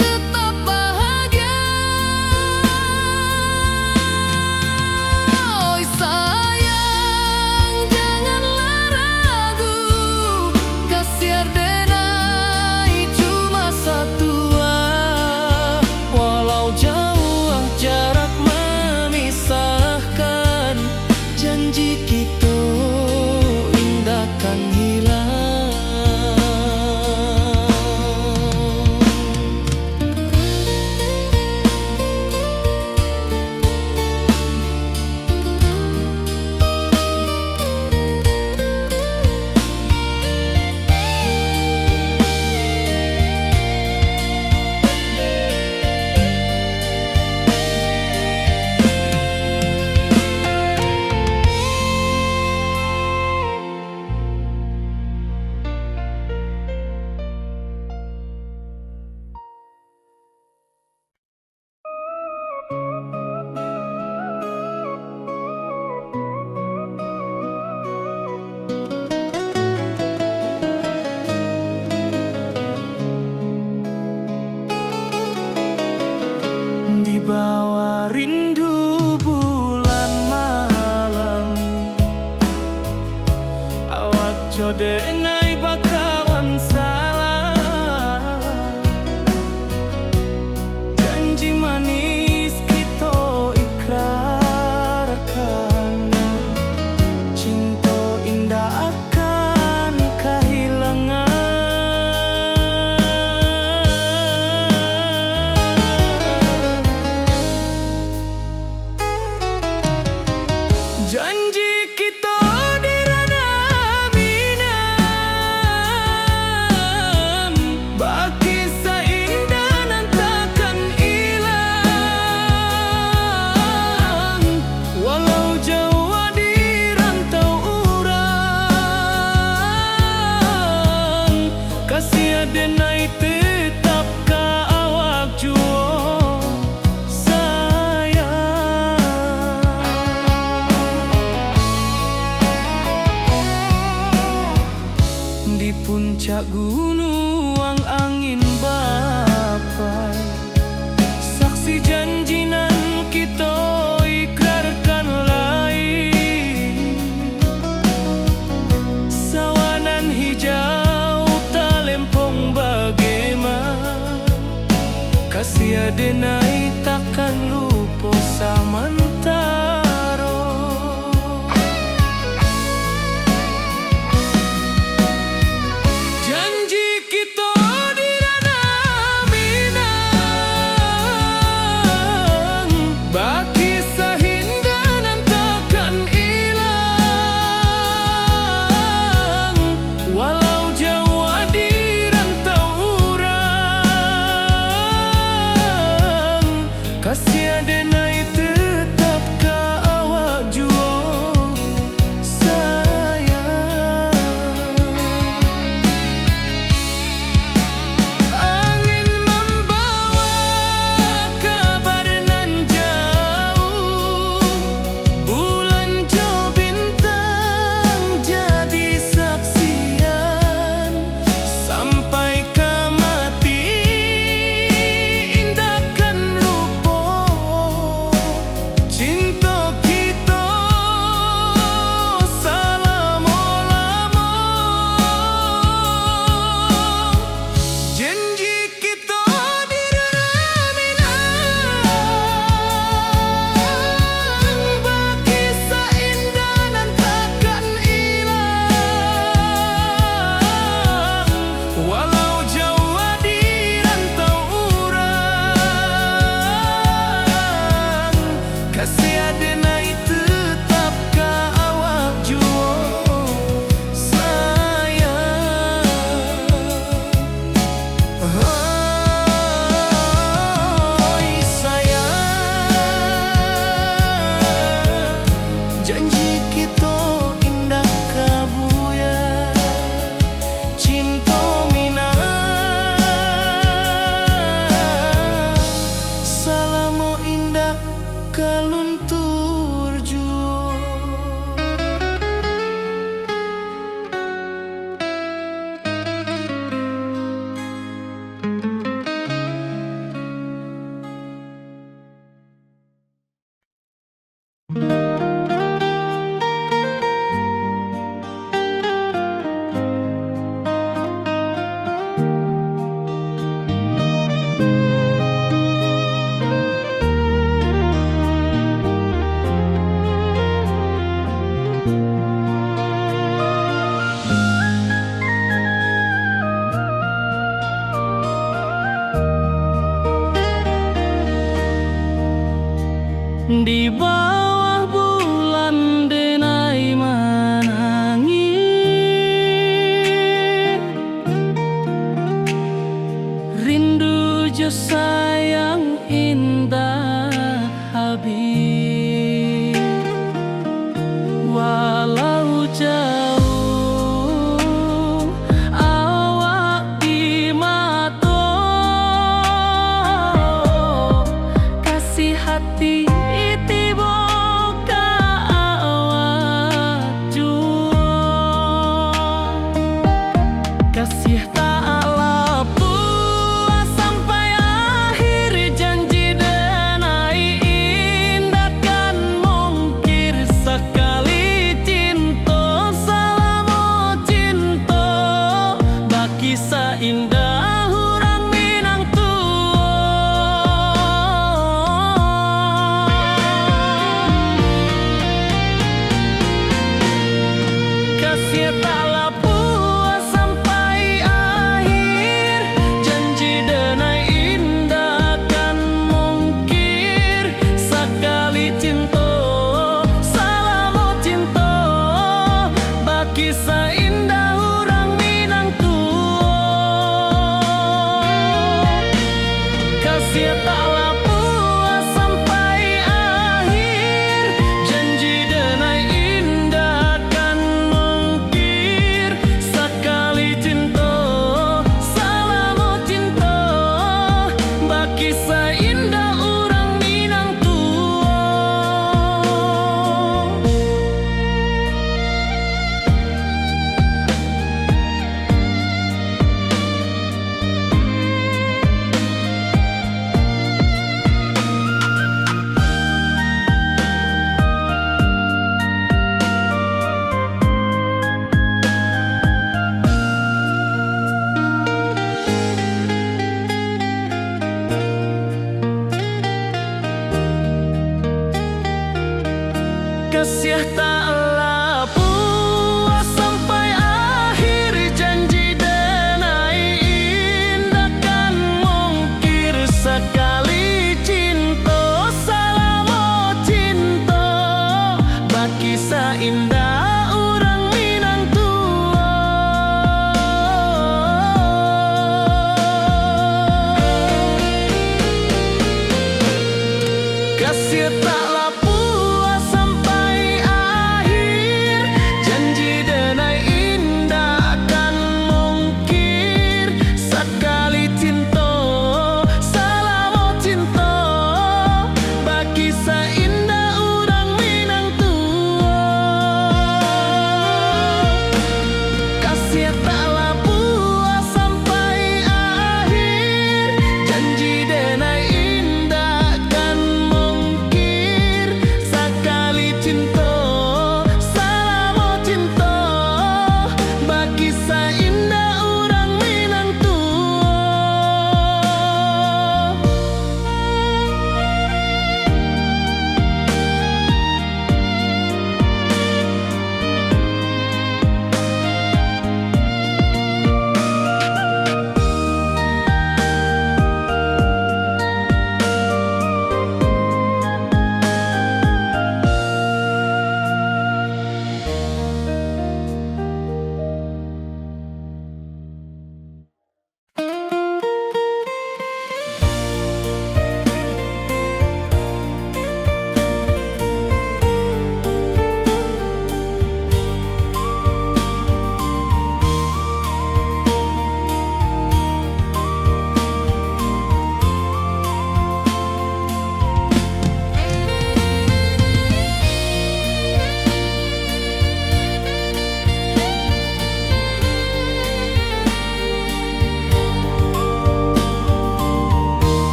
tetap bahagia. Oi sayang, janganlah ragu, kasih adenai cuma satu, walau jauh jarak memisahkan, janji kita indah kan hilang. Di bawah rindu bulan malam, awak jodenai bakawan salah, janji manis kita ikrarkan, cinta indah akan kehilangan. Janji kita di ranah minam, baki seindah nan takkan hilang, walau jauh di rantau urang, kasih adenai tetap ka awak jua. Di puncak gunung angin bapai, saksi janji nan kita ikrarkan lain. Sawanan hijau talempong bagaimana, kita indah kabuya cinta mina salamo indah kaluntur jua. Di bawah bulan denai menangis, rindu jo sayang indah habis. Walau jauh awak di mata, kasih hati kasih tak lepas sampai akhir janji denai indah kan mungkir sekali cinta salamo cinta baki seindah hurang Minang tua. Kasih tak kisah indah orang Minang tua. Kasih taklah puas sampai akhir janji denai indah kan mungkir sekali cinta salamo cinta baki seindah orang Minang tua. Kasih taklah puas sampai akhir janji denai indah kan mungkir sekali cinta salamo cinta baki seindah orang Minang tua. Kasih taklah seindah orang Minang tua.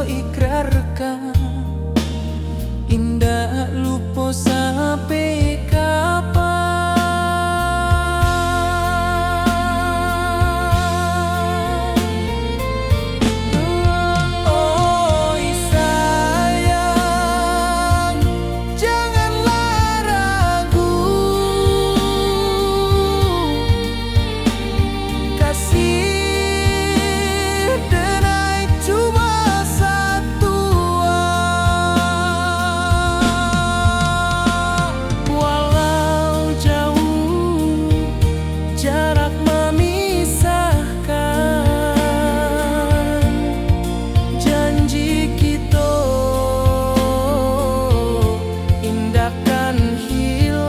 ikrarkan, indah lupa sampai kapan. Oi sayang, janganlah ragu, kasih denai cuma satu. Walau jauh jarak memisahkan, janji kita indahkan hilang.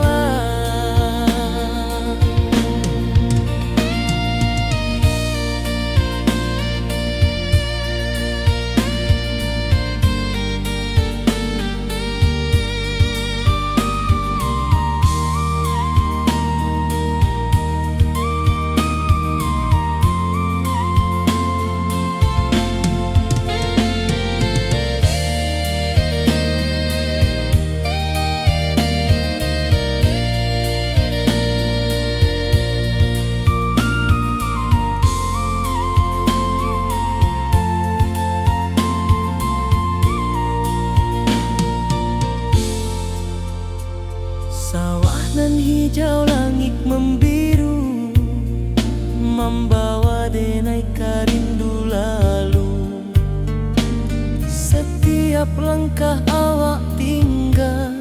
Sawah nan hijau, langit membiru, membawa denai rindu lalu. Setiap langkah awak tinggal,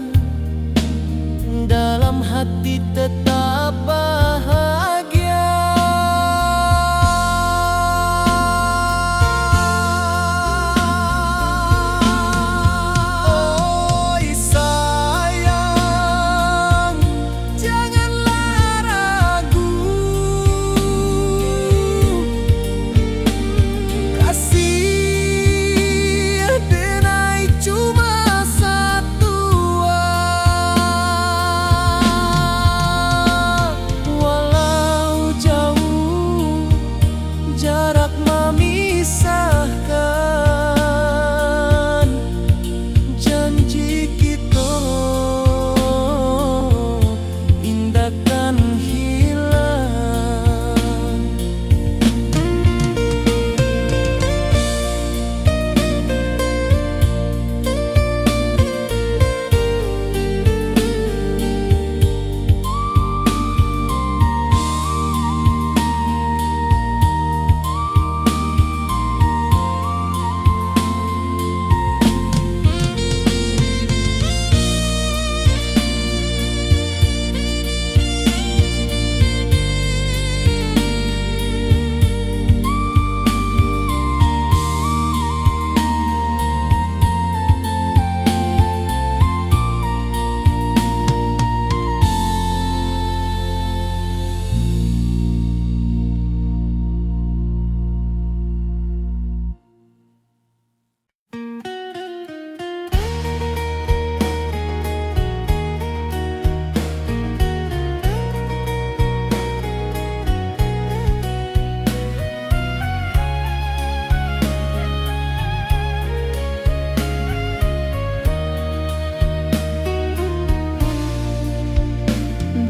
dalam hati tetap bahagia. Oi sayang, janganlah ragu, kasih denai cuma satu. Walau jauh jarak memisahkan, janji kita indahkan hilang.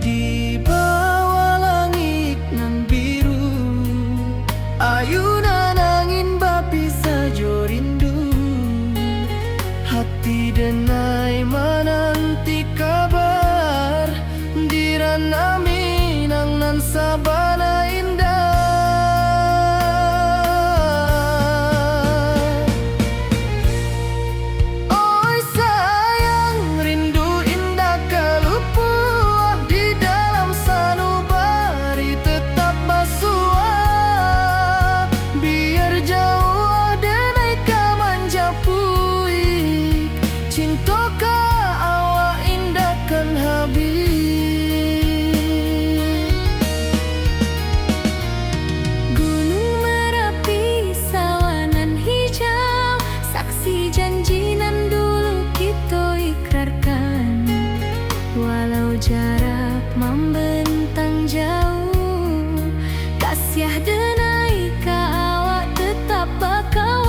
Di bawah langit nan biru, ayunan angin bapisa jo rindu. Hati denai menanti kabar, di ranah Minang nan sabana indah. Oi sayang, rindu indah kelupuah, di dalam sanubari tetap basuah. Biar jauh denai ka manjapuik, cinta ka awak indahkan habis. Gunung Merapi, sawanan hijau, saksi janji nan dulu kita ikrarkan. Walau jarak membentang jauh, kasih denai ka awak tetap bakawan.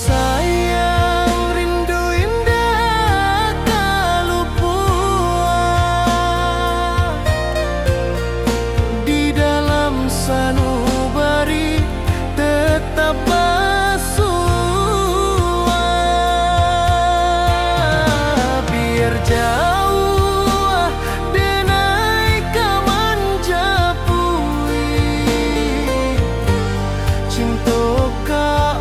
sayang rindu indah kalupua di dalam sanubari tetap bersua. Biar jauh denai kamanjapui, cinta ka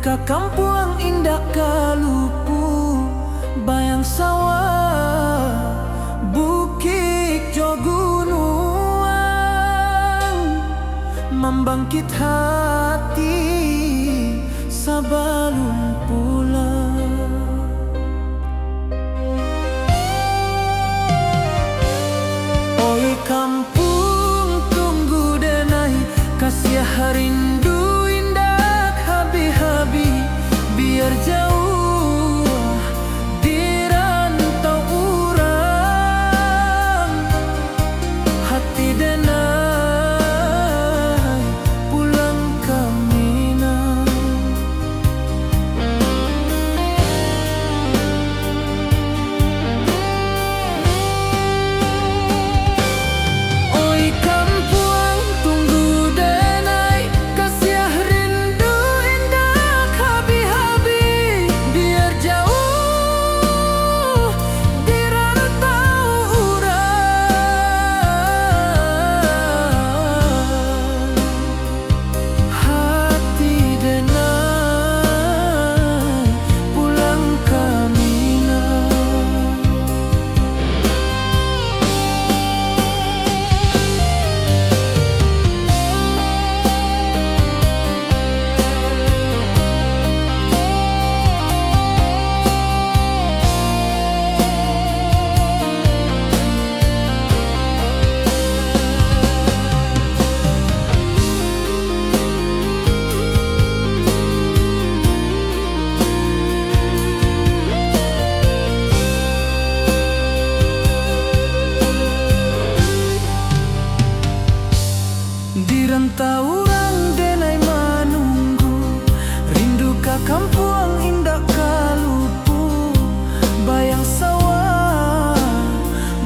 ka kampung indah kalupu, bayang sawah, bukit jo gunung, membangkit hati sebelum pulang. Oi kampung tunggu denai, kasih rindu indah habi-habi, biar jauh di rantau urang, hati denai pulang ke Minang. Oi kampung tunggu denai, kasih rindu indah habi-habi, biar jauh di rantau urang, hati denai pulang ke Minang. Di rantau urang denai menunggu, rindu ka kampung indah kalupu, bayang sawah,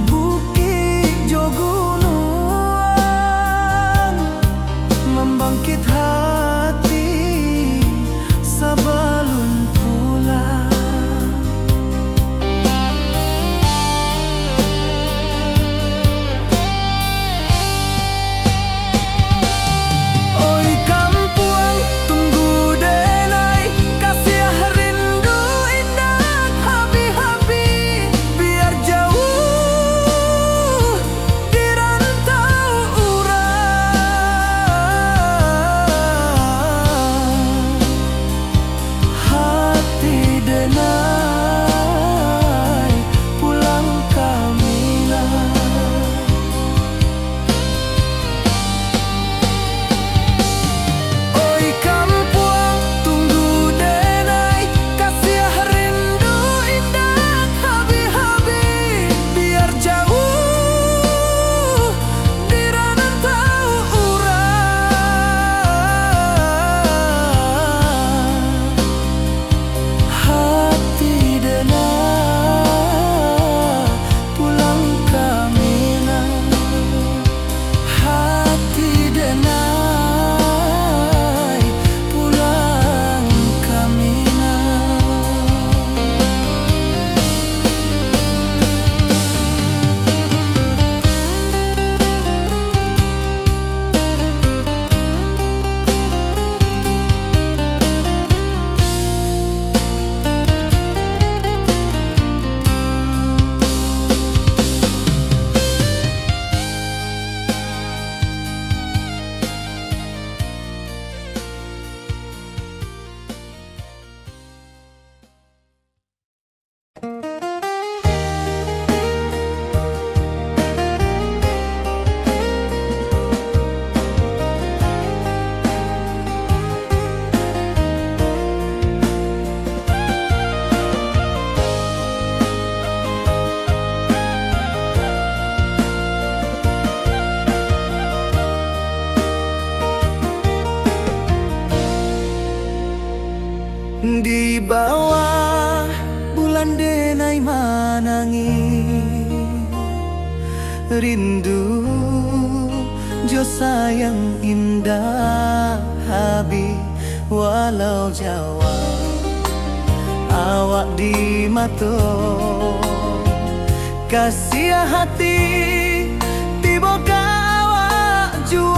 bukit jo gunung, membangkit hati sebelum pulang. Oi kampung tunggu denai, kasih rindu indah habi-habi, biar jauh di rantau urang, hati denai pulang ke Minang. Oi kampung tunggu denai, kasih rindu indah habi-habi, biar jauh di rantau urang, hati denai pulang ke Minang, hati denai pulang ke Minang. Di bawah bulan denai manangis, rindu jo sayang indah habi, walau jauh awak di mato, kasih hati tiba awak jual.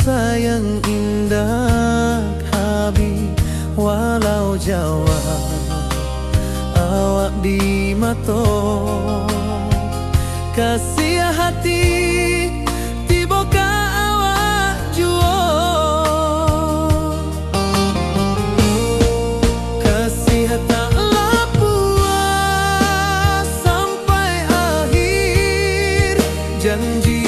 sayang indah habis walau Jawa awak di mato kasih hati tiboka awak juo kasih tak lapuas sampai akhir janji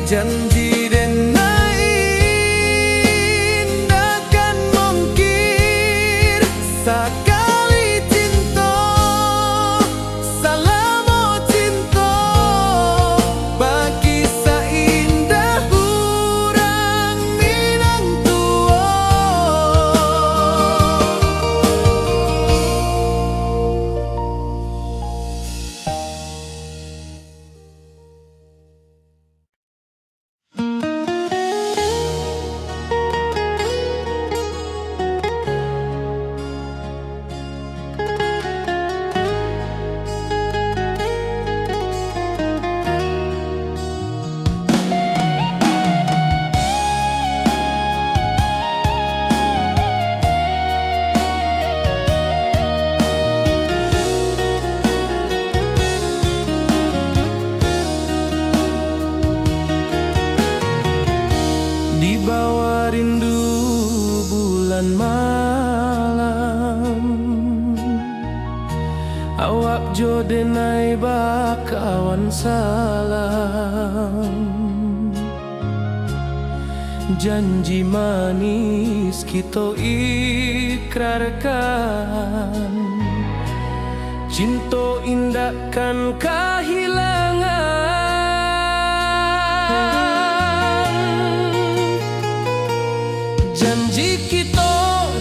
janji denai takkan mungkin sekali cinta selama cinta bagi seindah urang Minang tua. Di bawah rindu bulan malam awak jo denai bakawan salam janji manis kita ikrarkan cinta indahkan kehilangan janji kita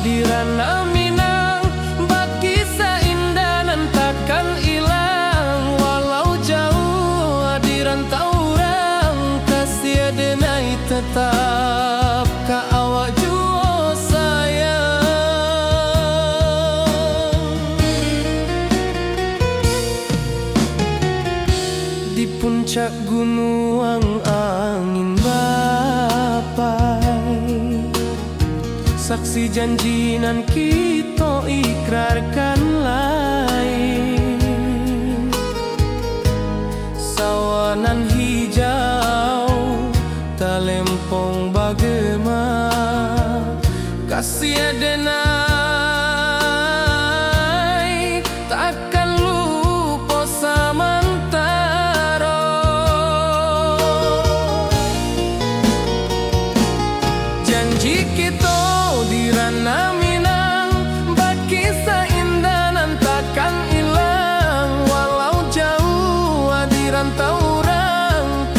di ranah Minang bagi seindah nan takkan hilang walau jauh di rantau orang kasih denai tetap ka awak jua sayang di puncak gunung angin bapai saksi janji nan kita ikrarkan lain sawanan hijau talempong bagema kasih denai takkan lupa samantara janji kita di ranah Minang bagi seindah nan takkan hilang walau jauh di rantau orang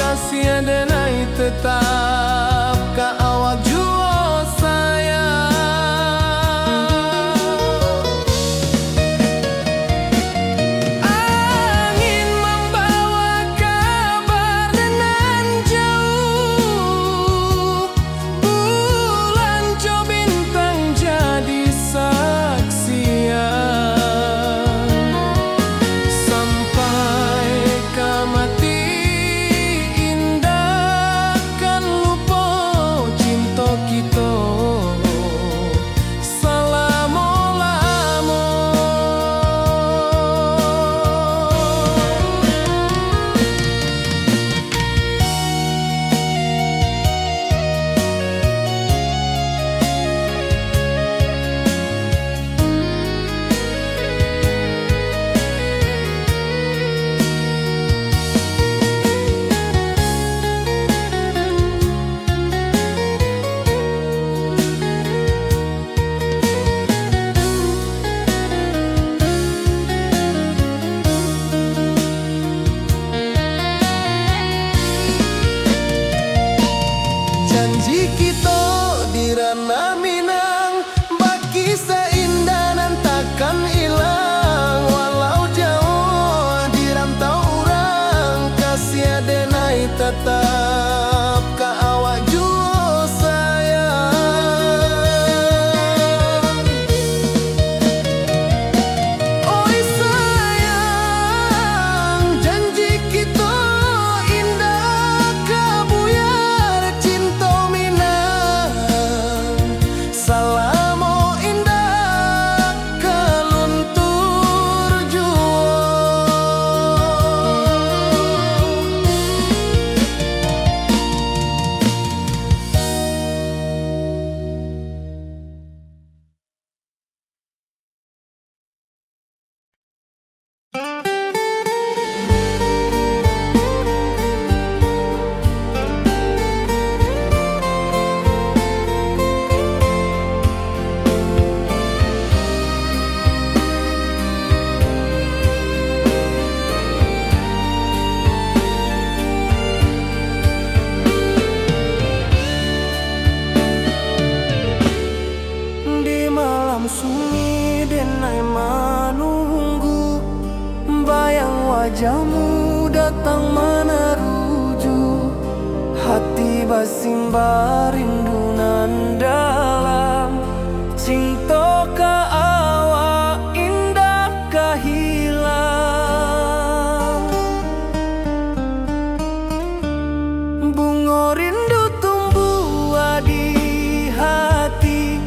tetap ka awak jua sayang. Oi sayang, janji kita indah kabuyar cinta minang. Salamo indah kaluntur jua. Di malam sunyi denai menunggu, bayang wajahmu datang meneruju. Hati basimba rindu nan dalam, cinta ka awak indah ka hilang. Bunga rindu tumbuh di hati,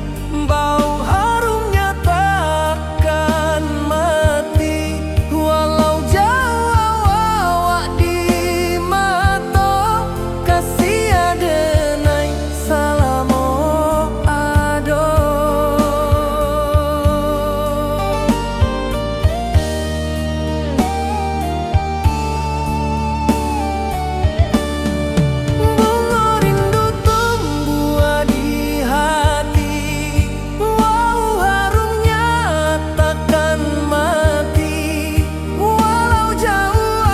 bau harumnya takkan mati. Walau jauh awak di mata, kasih adenai salamo ado. Bunga rindu tumbuh di hati, wow harumnya takkan mati. Walau jauh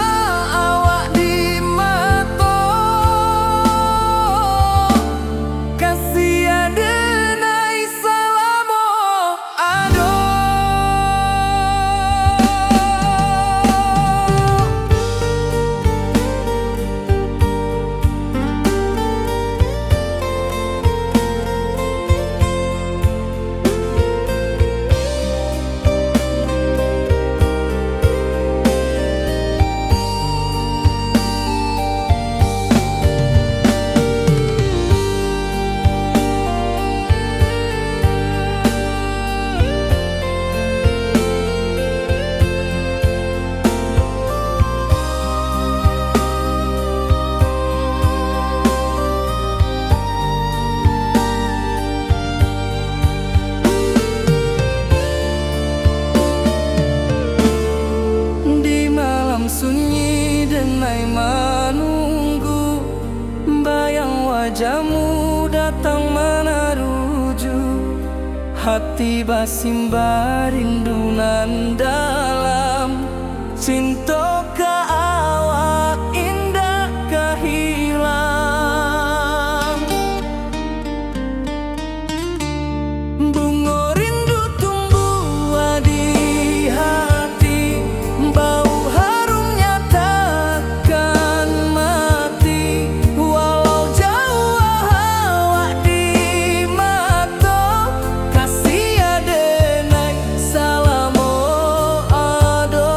awak di mata, kasih adenai salamo ado. Di malam sunyi denai menunggu, bayang wajahmu datang meneruju. Hati basimba rindu nan dalam, cinta ka awak indah ka hilang. Bunga rindu tumbuh di hati, bau harumnya takkan mati. Walau jauh awak di mata, kasih adenai salamo ado.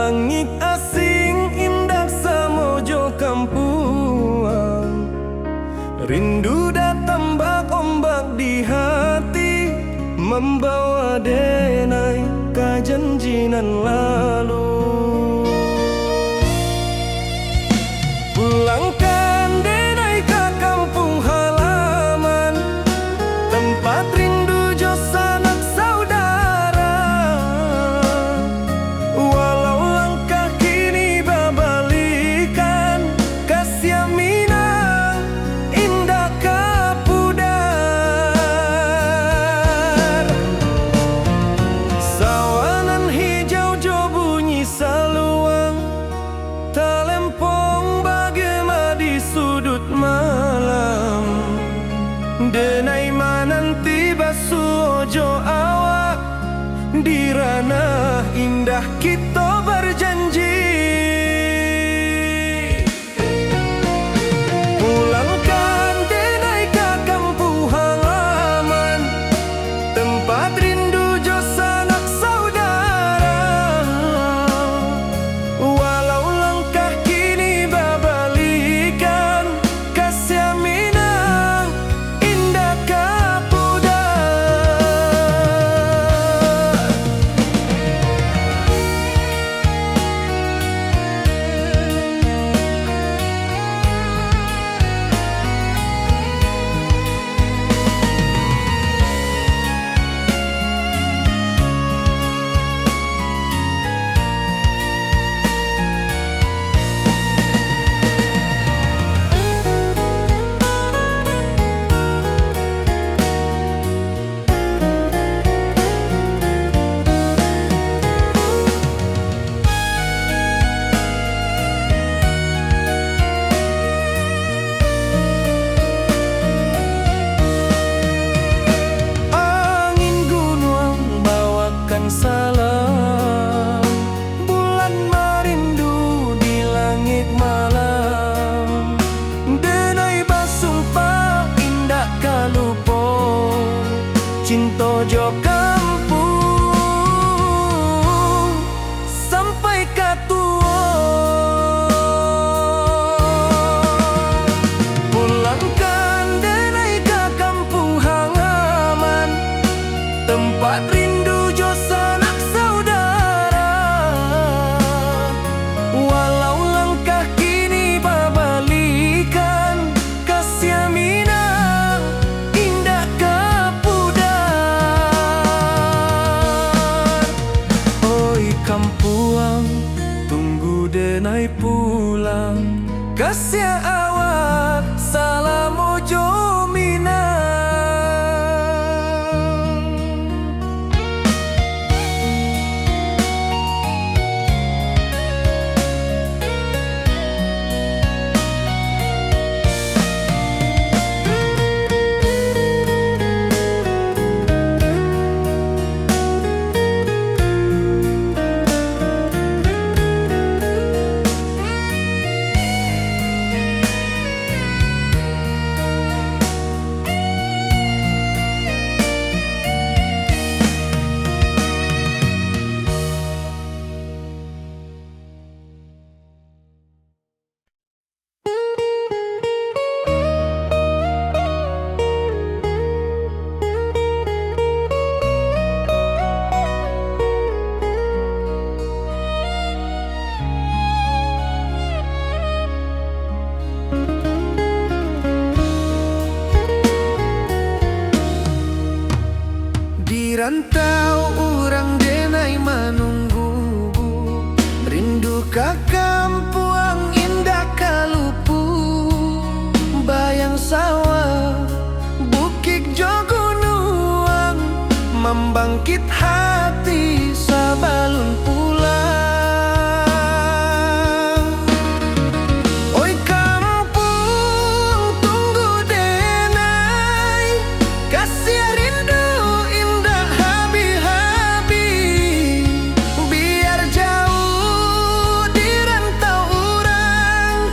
Langit asing indah samojo kampuang, rindu datang ombak di hati, membawa denai kajanjinan lalu. Pulangkan denai ke kampung halaman, tempat rindu jo sanak saudara. Walau langkah kini babalikan, kasih Minang indah kapudar. Sawangan hijau jo bunyi saluang, talempong bagema di sudut malam. Denai mananti basuojo awak, di ranah indah kita berjanji. Pulangkan denai ke kampung halaman, tempat rindu jo sanak saudara. Walau langkah kini babalikan, kasih Minang indah kapudar. Angin gunung bawakan salam, bulan merindu di langit malam. Denai basumpah indah kalupo, cinta jo kampung sampai katua. Pulangkan denai ke kampung halaman, tempat rindu jo sanak saudara. Walau langkah kini babalikan, kasih Minang indah kapudar. Oi kampuang, tunggu denai pulang, kasih awak salam ojo Minang. Di rantau urang denai menunggu, rindu ka kampuang indah kalupu. Bayang sawah, bukit jo gunung, membangkit hati sabalun pulang. Oi kampung, tunggu denai, kasih rindu indah habi-habi. Biar jauh di rantau urang,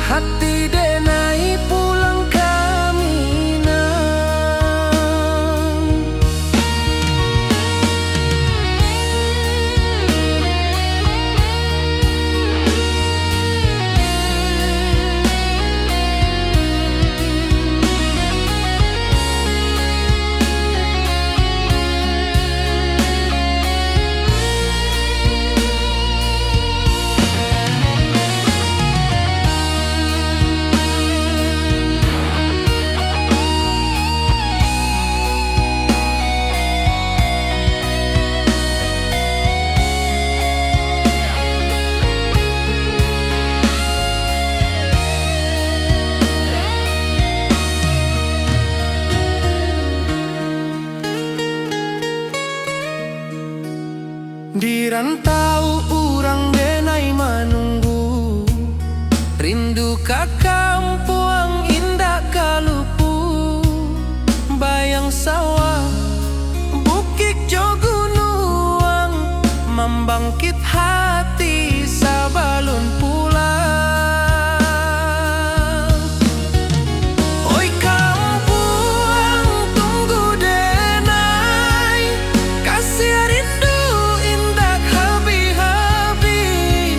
hati denai pulang ke Minang. dirantau urang denai manunggu, rindu ka kampuang indah kalupu, bayang sawah bukit jo gunung, membangkit hati sabalun pulang. Oi kampuang tunggu denai, kasih rindu indah habi-habi,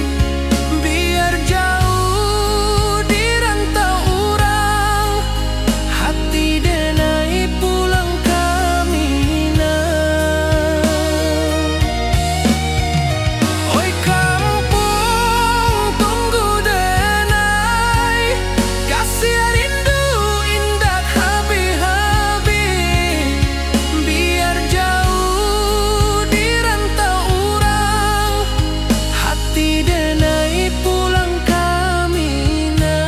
biar jauh dirantau urang, hati denai pulang kamina. Oi kampung tunggu denai, kasih rindu indah habi-habi, biar jauh dirantau urang, hati denai pulang kamina.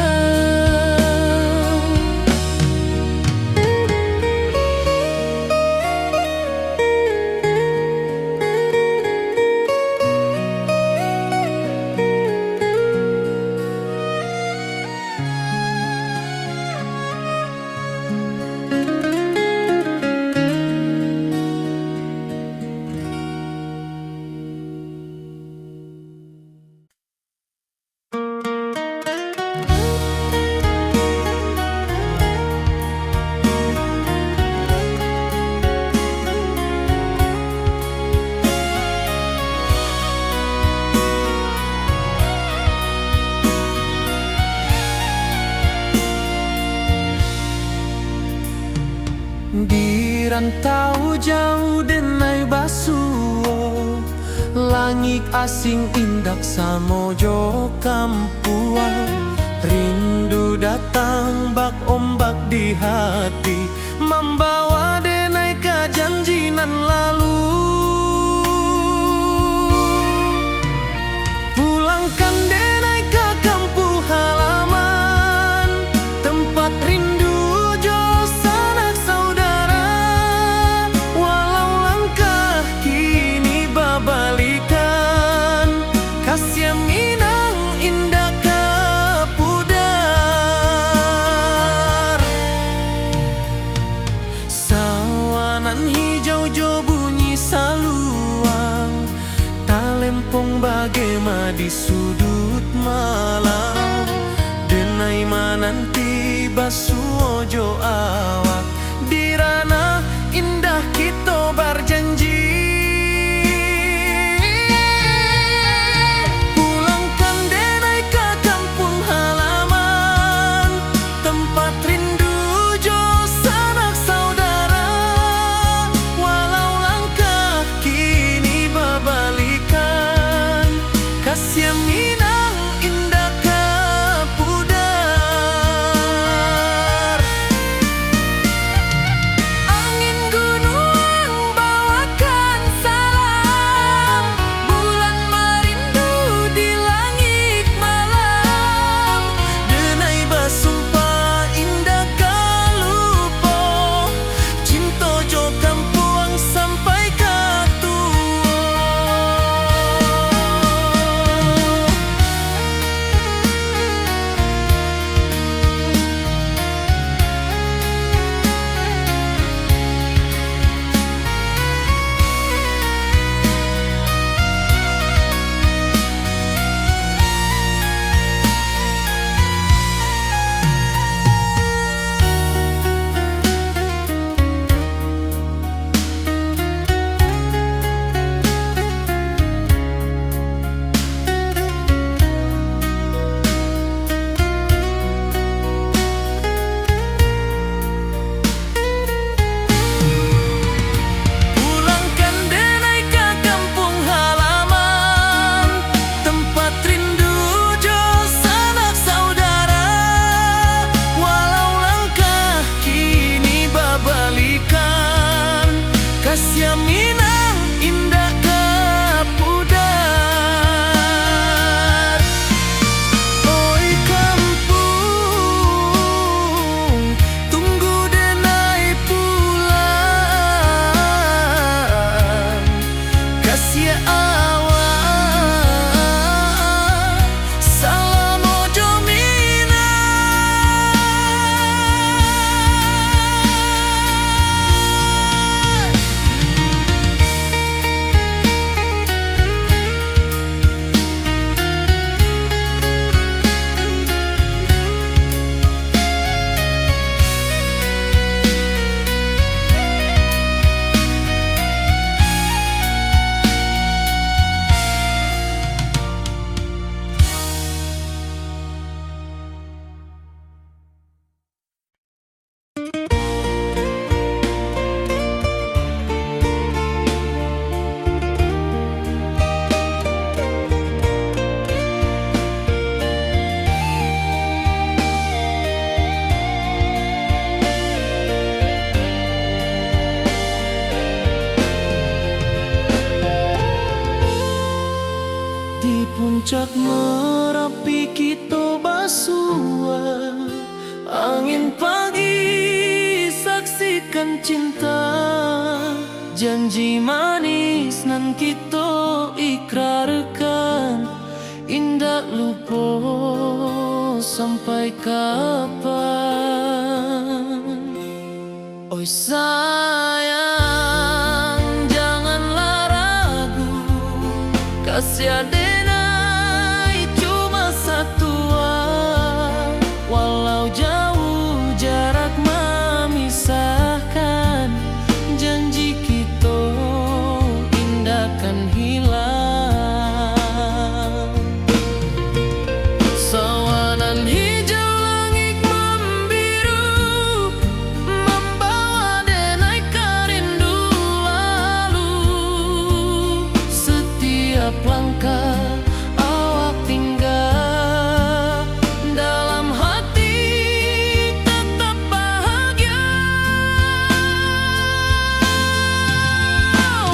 Dirantau jauh denai basuo, langit asing indak samojo kampuang, rindu datang bak ombak di hati, membawa denai ke janji nan lalu. Pulangkan denai ke kampung halaman, tempat rindu jo sanak saudara, walau langkah kini babalikan, kasih minang indah kapudar. Sawanan hijau jo bunyi saluang, talempong bagema di sudut malam, denai mananti basuo jo awak, di ranah indah kita berjanji. Pulangkan denai ke kampung halaman, tempat rindu jo sanak saudara, walau langkah kini babalikan, kasih minang indah kapudar. Angin gunung bawa Di puncak Merapi kita basua, angin pagi saksikan cinta. Janji manis nan kita ikrarkan, indah lupa sampai kapan. Oi sayang, janganlah ragu, kasih adenai cuma satu. Walau jauh jarak memisahkan, janji kita indah kan hilang. Sawanan hijau langit membiru, membawa denai rindu lalu. Setiap langkah awak tinggal, dalam hati tetap bahagia.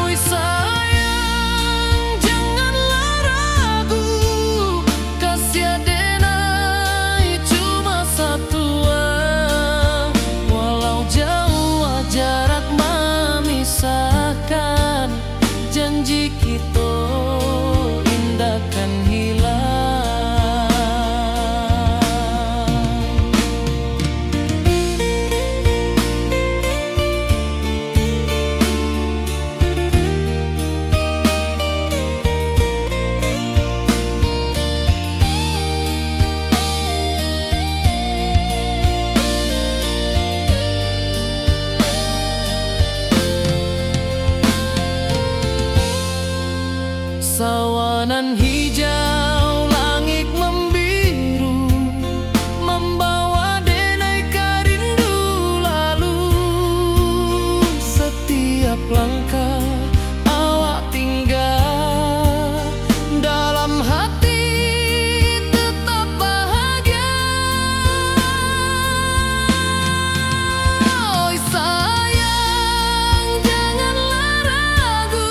Oi sayang, janganlah ragu, kasih adenai cuma satu. Walau jauh jarak memisahkan, janji kita indah kan hilang. Sawanan hijau langit membiru, membawa denai rindu lalu. Setiap langkah awak tinggal, dalam hati tetap bahagia. Oi sayang, janganlah ragu,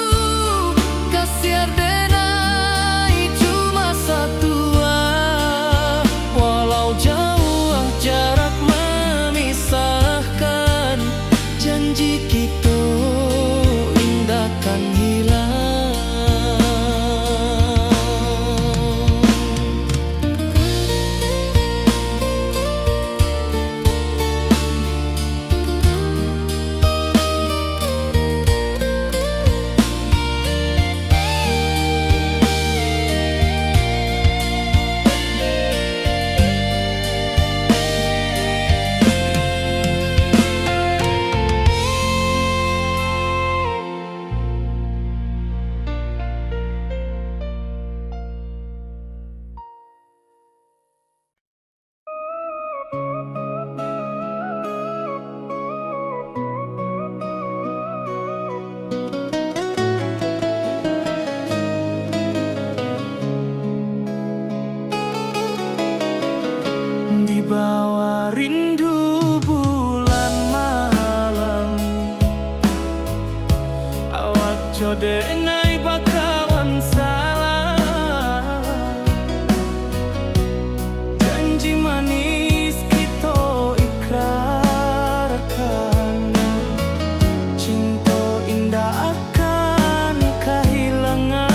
kasih adenai cuma satu. Walau jauh jarak memisahkan, janji kita indah kan hilang. Di bawah rindu bulan malam, awak codenai bakawan salah. Janji manis kita ikrarkan, cinta indah akan kehilangan.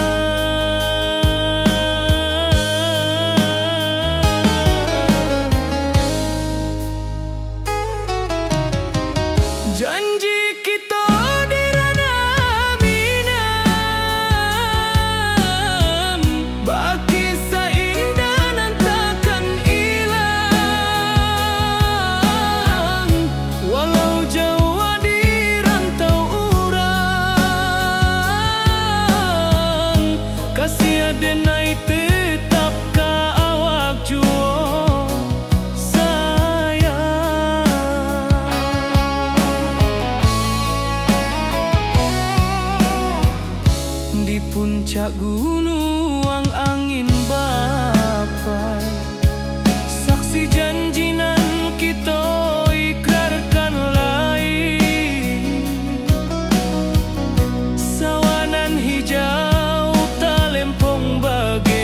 Janji kita di ranah minam, baki seindah nan takkan hilang. Walau jauh di rantau urang, kasih adenai tetap ka awak jua. Di puncak gunung angin bapai, saksi janji nan kita ikrarkan lain. Sawanan hijau talempong bagai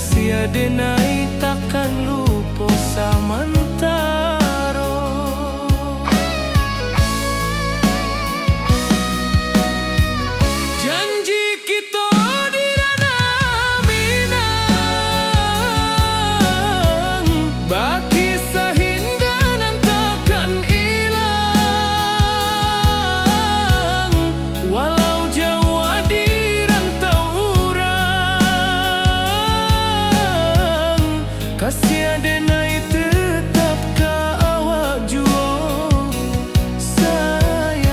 kasih adenai takkan lupa samantaro. Janji kita di ranah Minang, baki sahindanan takkan hilang. Walau jauh di rantau urang, kasih adenai tetap ka awak jua sayang.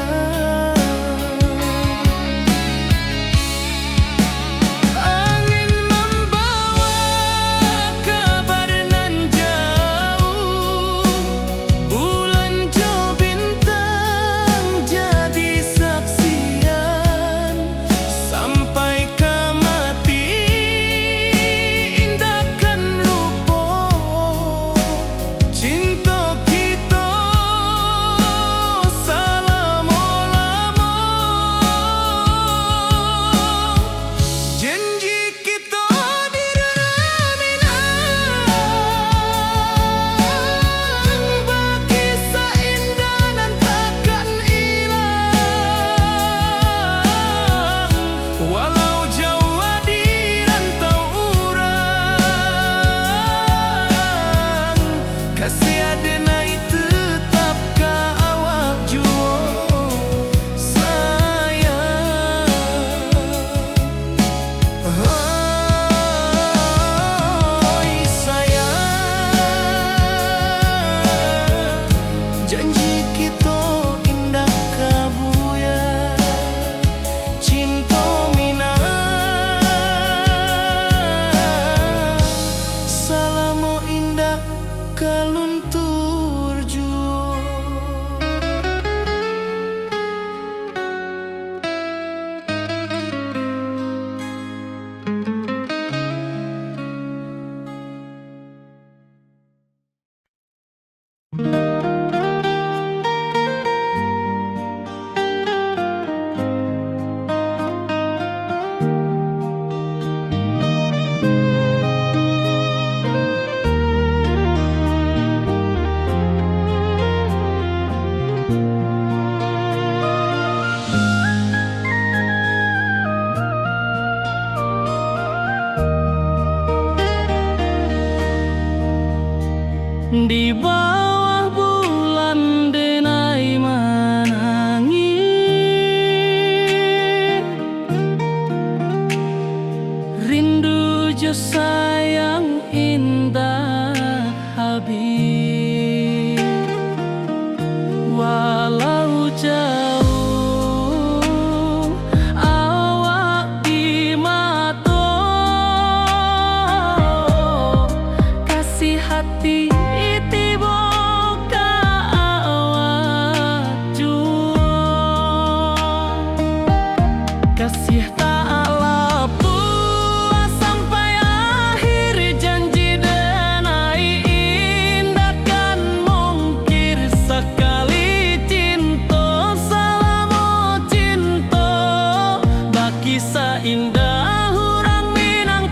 Angin membawa kabar nan jauh, bulan jo bintang jadi saksian. Sampai ke mati indahkan lupa cinta kita selama-lama. Janji kita di ranah Minang, baki seindah dan takkan hilang. Walau jauh di rantau urang, kasih adenai tetap ka awak jua sayang. Oi sayang, janji kita indah kabuya, cinta Minang selama indah kaluntur jua. Di bawah bulan denai menangi, rindu jo sayang indah habis. Walau jauh awak di mata, kasih hati tiba ka awak jua. Kasih tak lepas sampai akhir, janji denai indahkan mungkir. Sekali cinta selama cinta, baki seindah urang Minang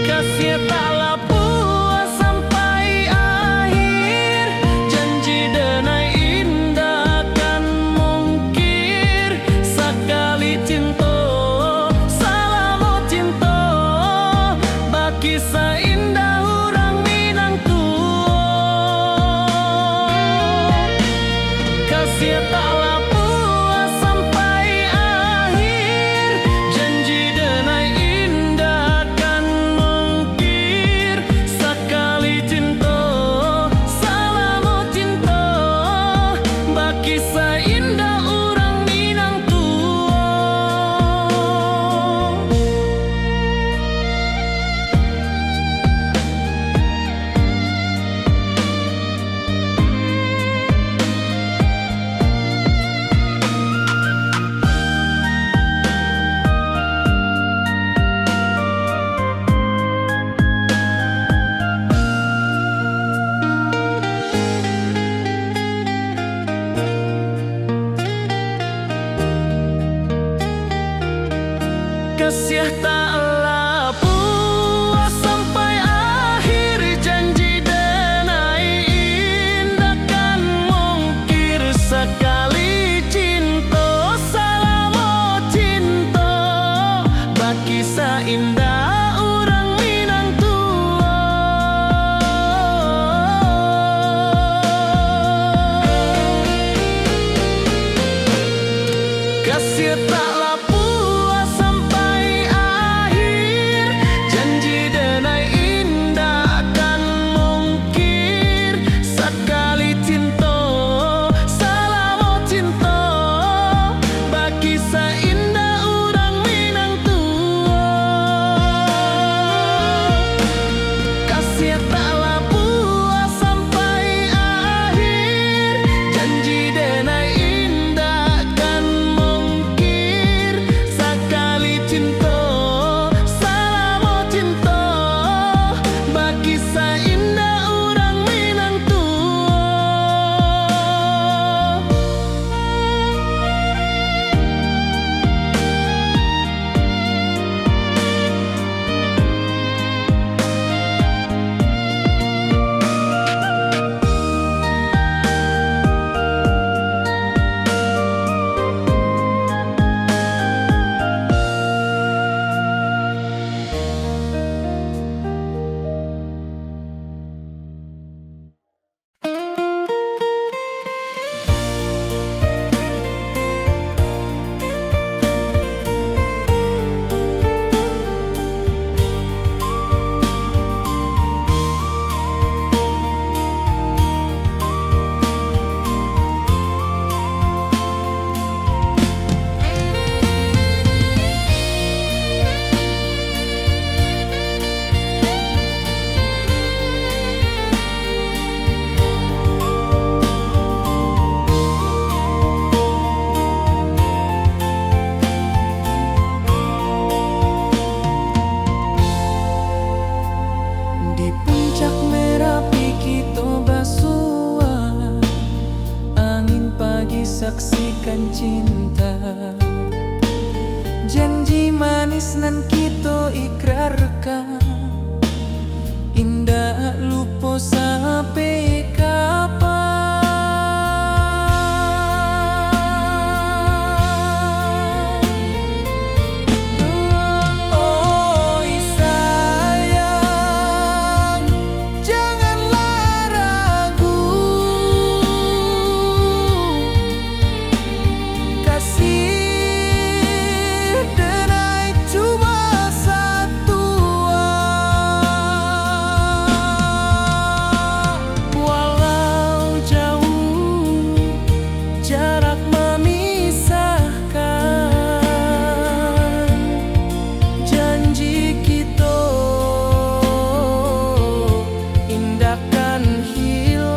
kasih tak lepas sampai akhir, janji denai indahkan mungkir. Sekali cinta selama cinta, baki seindah urang Minang kasih tak lepas sampai akhir, janji denai indahkan mungkir. Sekali cinta selama cinta, baki seindah urang Minang dan cinta. Janji manis nan kita ikrarkan, indah lupa sampai kapan. Oi sayang, janganlah ragu, kasih denai cuma satu. Walau jauh jarak memisahkan, janji kita indahkan hilang.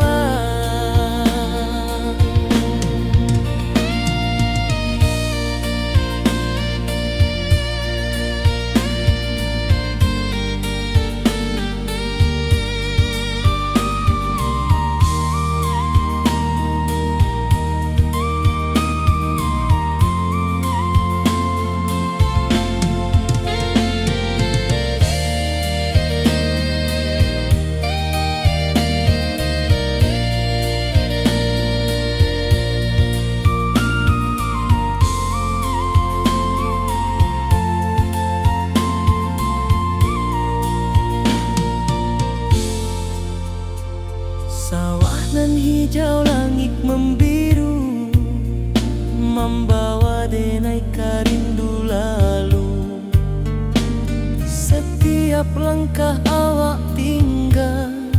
Sawah nan hijau, langit membiru, membawa denai karindu lalu. Setiap langkah awak tinggal,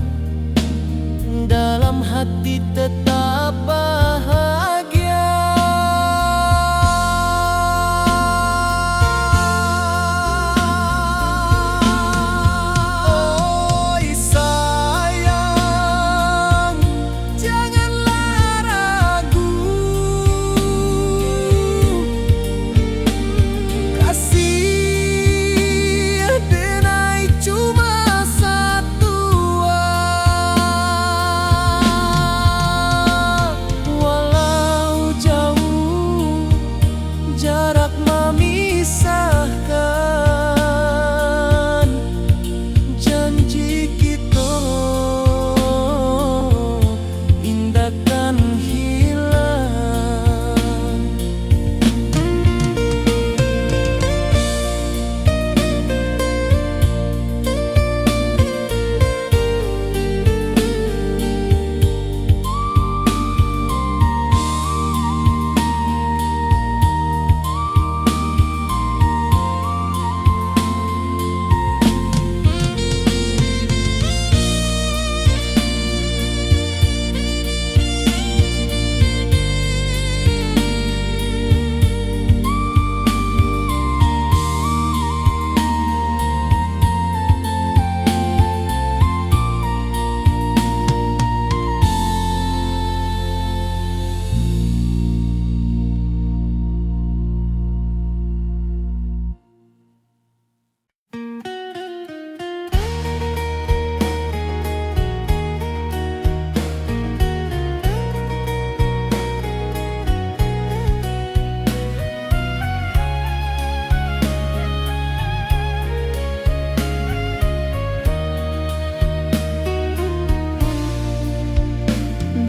dalam hati tetap bahagia. Oi sayang, janganlah ragu, kasih denai cuma satu. Walau jauh jarak memisahkan, janji kita indahkan hilang.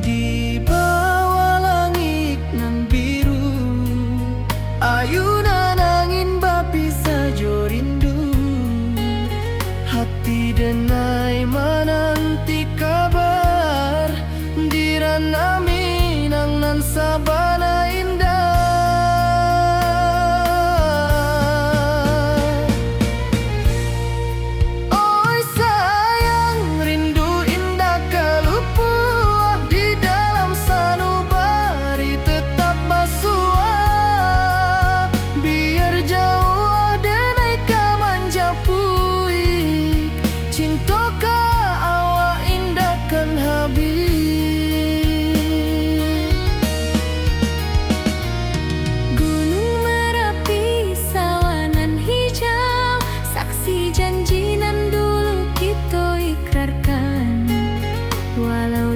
Di bawah langit nan biru, ayunan angin bapi sajo rindu. Hati denai menanti kabar, di ranah Minang nan sabana indah. Oi sayang, rindu indah kalupua, di dalam sanubari tetap basua. Biar jauh denai ka manjapui, cinta ka awak indahkan habis.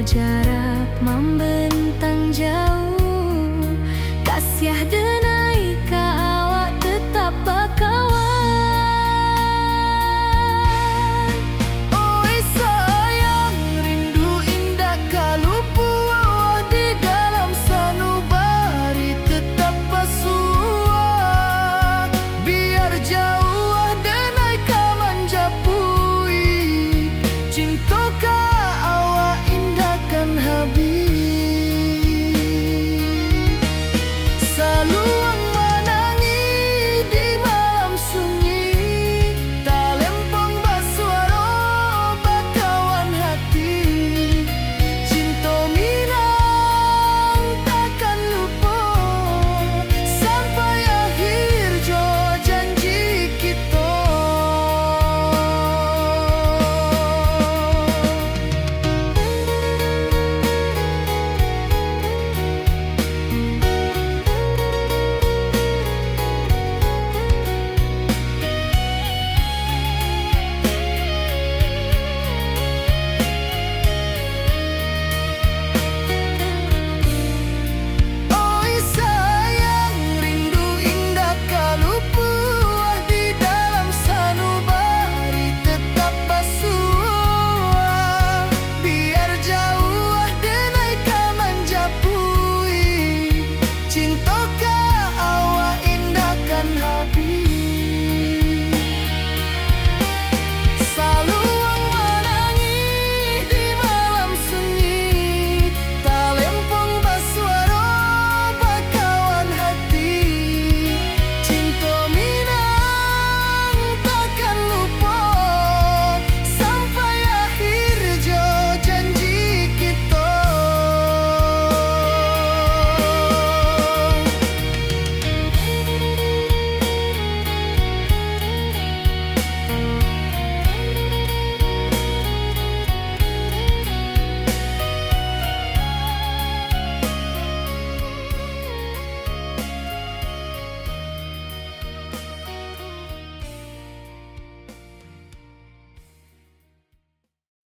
jarak membentang jauh, kasih tiada